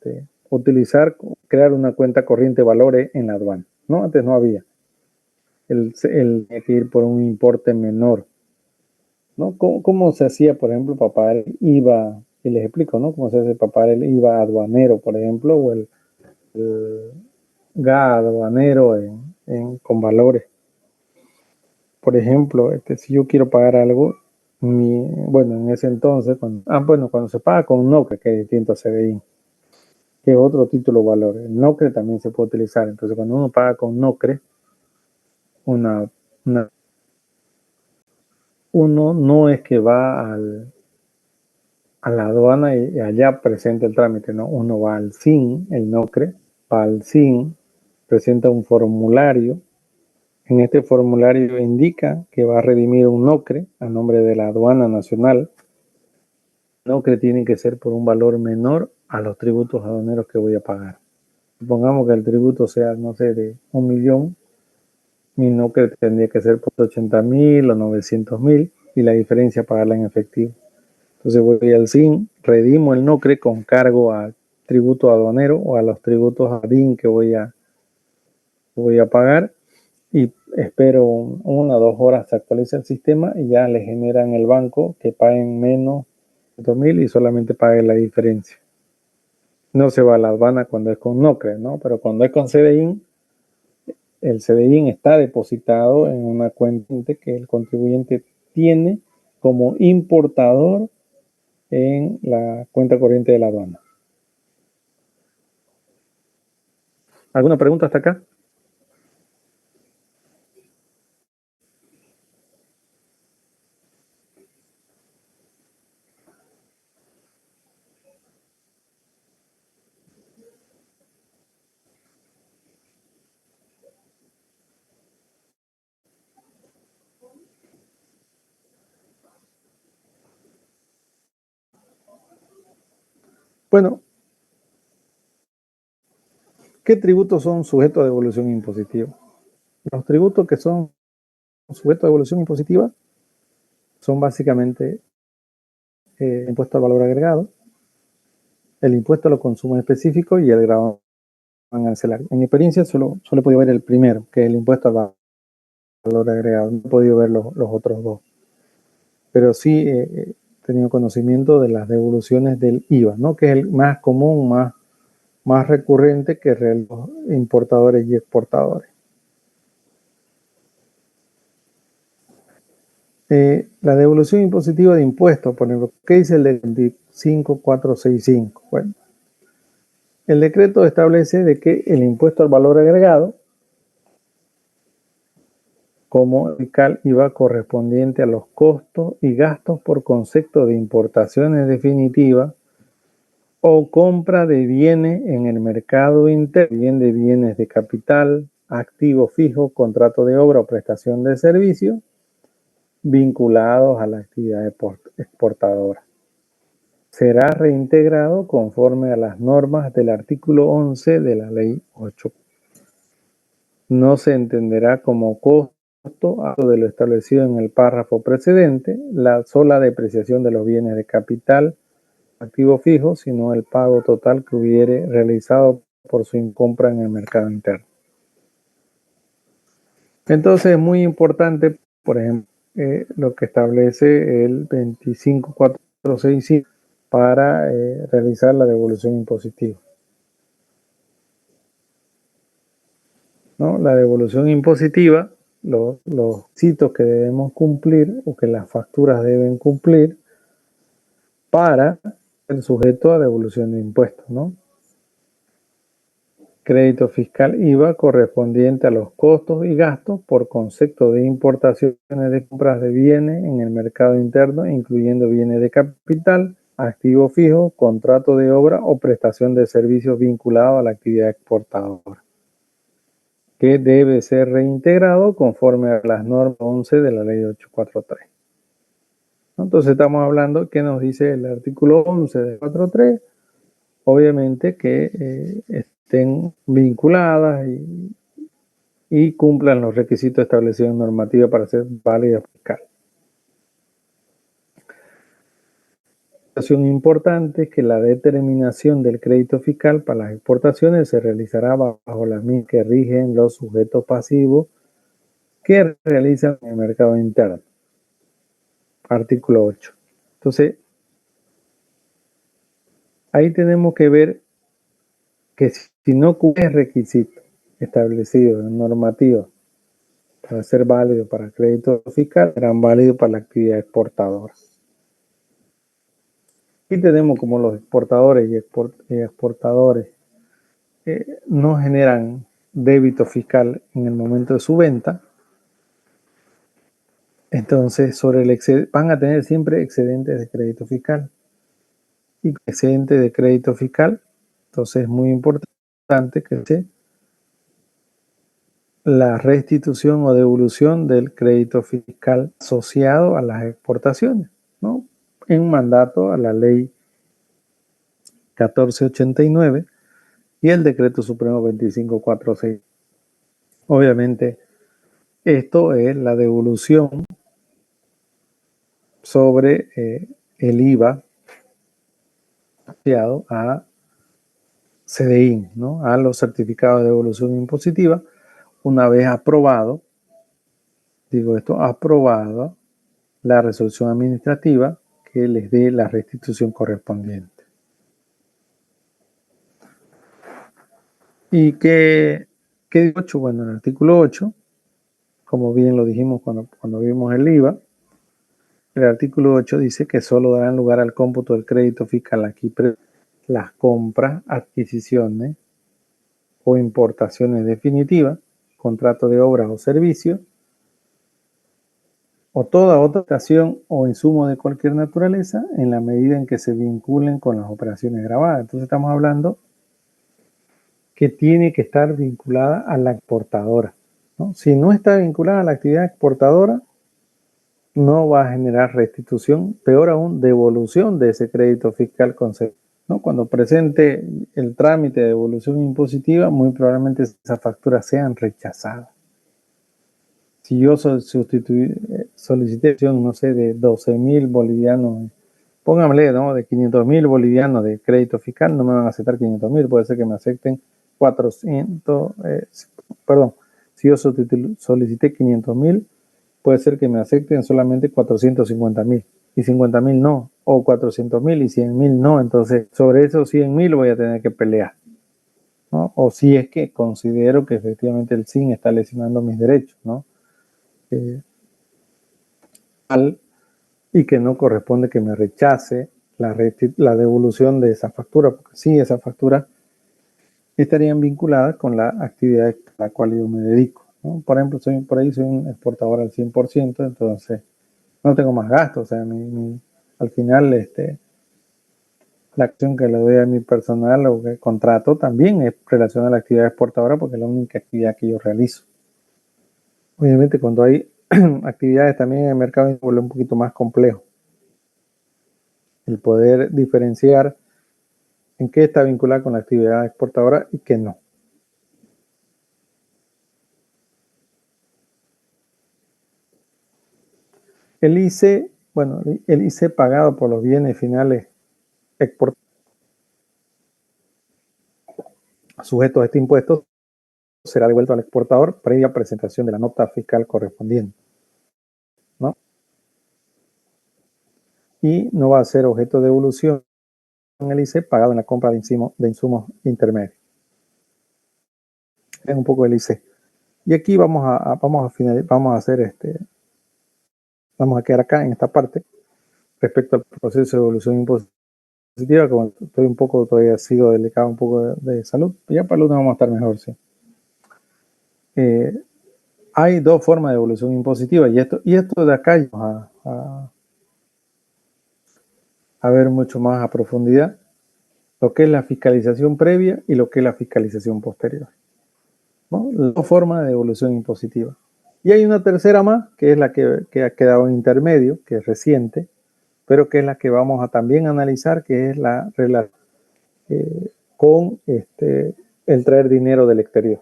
utilizar, crear una cuenta corriente valores en la aduana, ¿no? Antes no había. El tenía que ir por un importe menor, ¿no? ¿Cómo se hacía, por ejemplo, para pagar el IVA? Y les explico, ¿no? Cómo se hace para pagar el IVA aduanero, por ejemplo, o el GA aduanero con valores. Por ejemplo, si yo quiero pagar algo, bueno, en ese entonces, cuando se paga con NOCRE, que es distinto a CDI, que es otro título valor. El NOCRE también se puede utilizar. Entonces, cuando uno paga con NOCRE, uno no es que va a la aduana y allá presenta el trámite, ¿no? Uno va al SIN, el NOCRE, va al SIN, presenta un formulario. En este formulario indica que va a redimir un NOCRE a nombre de la Aduana Nacional. El NOCRE tiene que ser por un valor menor a los tributos aduaneros que voy a pagar. Supongamos que el tributo sea, no sé, de 1.000.000, mi NOCRE tendría que ser por 80.000 o 900.000 y la diferencia pagarla en efectivo. Entonces voy al SIN, redimo el NOCRE con cargo a tributo aduanero o a los tributos ADIN que voy a pagar y espero 1 o 2 horas se actualiza el sistema y ya le generan el banco que paguen menos de 2.000 y solamente paguen la diferencia. No se va a la aduana cuando es con NOCRE, ¿no? Pero cuando es con CDI, el CDI está depositado en una cuenta que el contribuyente tiene como importador en la cuenta corriente de la aduana. ¿Alguna pregunta hasta acá? Bueno, ¿qué tributos son sujetos de devolución impositiva? Los tributos que son sujetos de devolución impositiva son básicamente el impuesto al valor agregado, el impuesto a los consumos específicos y el gravamen arancelario. En mi experiencia solo he podido ver el primero, que es el impuesto al valor agregado. No he podido ver los otros dos. Pero sí he tenido conocimiento de las devoluciones del IVA, ¿no? Que es el más común, más recurrente que los importadores y exportadores. La devolución impositiva de impuestos, por ejemplo, ¿qué dice el decreto 25465? Bueno, el decreto establece de que el impuesto al valor agregado, como fiscal, IVA correspondiente a los costos y gastos por concepto de importaciones definitivas o compra de bienes en el mercado interno, bien de bienes de capital, activo fijo, contrato de obra o prestación de servicio, vinculados a la actividad exportadora. Será reintegrado conforme a las normas del artículo 11 de la Ley 8. No se entenderá como costo de lo establecido en el párrafo precedente la sola depreciación de los bienes de capital, activo fijo, sino el pago total que hubiere realizado por su compra en el mercado interno. Entonces es muy importante, por ejemplo, lo que establece el 25465 para realizar la devolución impositiva, ¿no? La devolución impositiva, los requisitos que debemos cumplir o que las facturas deben cumplir para ser sujeto a devolución de impuestos, ¿no? Crédito fiscal IVA correspondiente a los costos y gastos por concepto de importaciones de compras de bienes en el mercado interno, incluyendo bienes de capital, activo fijo, contrato de obra o prestación de servicios vinculados a la actividad exportadora, que debe ser reintegrado conforme a las normas 11 de la Ley 843. Entonces estamos hablando, ¿qué nos dice el artículo 11 de 843? Obviamente que estén vinculadas y cumplan los requisitos establecidos en normativa para ser válida fiscal. Una situación importante es que la determinación del crédito fiscal para las exportaciones se realizará bajo las mismas que rigen los sujetos pasivos que realizan en el mercado interno. Artículo 8. Entonces, ahí tenemos que ver que si no cumple el requisito establecido en normativa para ser válido para el crédito fiscal, serán válidos para la actividad exportadora. Y tenemos como los exportadores y exportadores no generan débito fiscal en el momento de su venta, entonces van a tener siempre excedentes de crédito fiscal. Y excedente de crédito fiscal, entonces es muy importante que sea la restitución o devolución del crédito fiscal asociado a las exportaciones, ¿no? En mandato a la ley 1489 y el decreto supremo 2546. Obviamente, esto es la devolución sobre el IVA asociado a CDI, ¿no? A los certificados de devolución impositiva, una vez aprobado, aprobada la resolución administrativa que les dé la restitución correspondiente. ¿Y qué dice 8? Bueno, en el artículo 8, como bien lo dijimos cuando vimos el IVA, El artículo 8 dice que solo darán lugar al cómputo del crédito fiscal aquí las compras, adquisiciones o importaciones definitivas, contrato de obras o servicios, o toda otra prestación o insumo de cualquier naturaleza en la medida en que se vinculen con las operaciones grabadas. Entonces estamos hablando que tiene que estar vinculada a la exportadora, ¿no? Si no está vinculada a la actividad exportadora, no va a generar restitución, peor aún, devolución de ese crédito fiscal concedido, ¿no? Cuando presente el trámite de devolución impositiva, muy probablemente esas facturas sean rechazadas. Si yo solicité, no sé, de 12.000 bolivianos, pónganle, ¿no?, de 500.000 bolivianos de crédito fiscal, no me van a aceptar 500.000, puede ser que me acepten 400, perdón, si yo solicité 500.000, puede ser que me acepten solamente 450.000, y 50.000 no, o 400.000 y 100.000 no. Entonces sobre esos 100.000 voy a tener que pelear, ¿no? O si es que considero que efectivamente el SIN está lesionando mis derechos, ¿no? Y que no corresponde que me rechace la devolución de esa factura, porque sí, esas facturas estarían vinculadas con la actividad a la cual yo me dedico, ¿no? Por ejemplo, soy un exportador al 100%, entonces no tengo más gastos, o sea, al final la acción que le doy a mi personal o que contrato también es relacionada a la actividad exportadora porque es la única actividad que yo realizo. Obviamente cuando hay actividades también en el mercado se vuelve un poquito más complejo el poder diferenciar en qué está vinculada con la actividad exportadora y qué no. El ICE, bueno, el ICE pagado por los bienes finales exportados sujetos a este impuesto será devuelto al exportador previa presentación de la nota fiscal correspondiente, ¿no? Y no va a ser objeto de devolución en el ICE pagado en la compra de insumos intermedios. Es un poco el ICE. Y aquí vamos a quedar acá en esta parte respecto al proceso de devolución impositiva, como estoy un poco, todavía sigo delicado un poco de salud, ya para el lunes vamos a estar mejor, sí. Hay dos formas de devolución impositiva y esto de acá vamos a ver mucho más a profundidad lo que es la fiscalización previa y lo que es la fiscalización posterior, ¿no? Las dos formas de devolución impositiva. Y hay una tercera más, que es la que ha quedado en intermedio, que es reciente, pero que es la que vamos a también analizar, que es la relación con el traer dinero del exterior,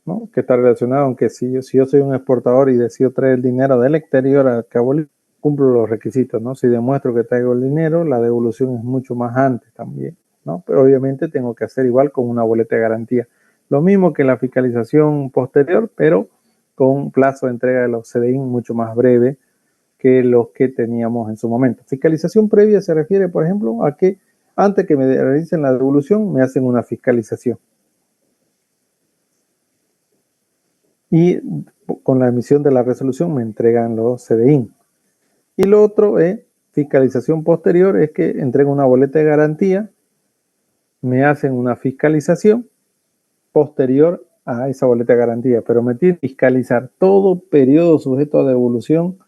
¿no? Que está relacionado, aunque si yo soy un exportador y decido traer el dinero del exterior a Cabo Libre, cumplo los requisitos, ¿no? Si demuestro que traigo el dinero, la devolución es mucho más antes también, ¿no? Pero obviamente tengo que hacer igual con una boleta de garantía. Lo mismo que la fiscalización posterior, pero con plazo de entrega de los CDI mucho más breve que los que teníamos en su momento. Fiscalización previa se refiere, por ejemplo, a que antes que me realicen la devolución, me hacen una fiscalización. Y con la emisión de la resolución me entregan los CDI. Y lo otro es fiscalización posterior, es que entrego una boleta de garantía, me hacen una fiscalización posterior a esa boleta de garantía, pero me tiene que fiscalizar todo periodo sujeto a devolución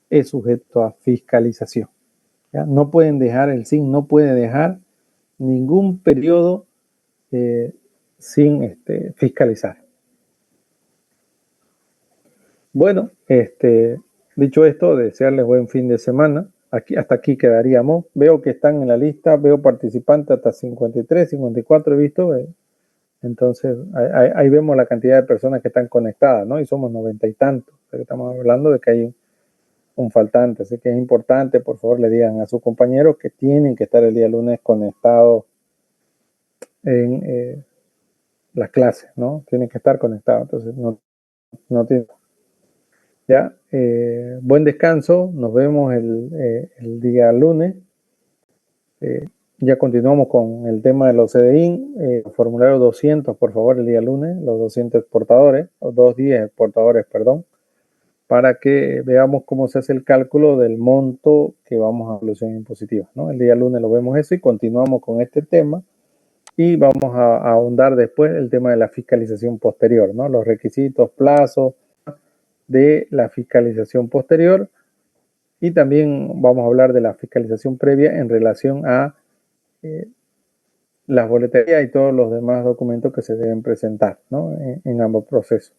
es sujeto a fiscalización, ¿ya? No pueden dejar, el SIN no puede dejar ningún periodo sin fiscalizar. Bueno, dicho esto, desearles buen fin de semana. Hasta aquí quedaríamos. Veo que están en la lista, veo participantes hasta 53, 54 he visto. Entonces, ahí vemos la cantidad de personas que están conectadas, ¿no? Y somos 90 y tantos. O sea, que estamos hablando de que hay un faltante. Así que es importante, por favor, le digan a sus compañeros que tienen que estar el día lunes conectados en las clases, ¿no? Tienen que estar conectados. Entonces, no tienen. Ya, buen descanso, nos vemos el día lunes. Ya continuamos con el tema de los CDI, formulario 200, por favor, el día lunes, los 200 exportadores, o 210 exportadores, perdón. para que veamos cómo se hace el cálculo del monto que vamos a evaluación impositiva, ¿no? El día lunes lo vemos eso y continuamos con este tema y vamos a ahondar después el tema de la fiscalización posterior, ¿no? Los requisitos, plazos de la fiscalización posterior y también vamos a hablar de la fiscalización previa en relación a las boleterías y todos los demás documentos que se deben presentar, ¿no? en ambos procesos.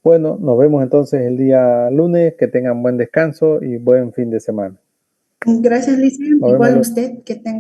Bueno, nos vemos entonces el día lunes. Que tengan buen descanso y buen fin de semana. Gracias, Lice. Nos Igual vemos. usted, que tenga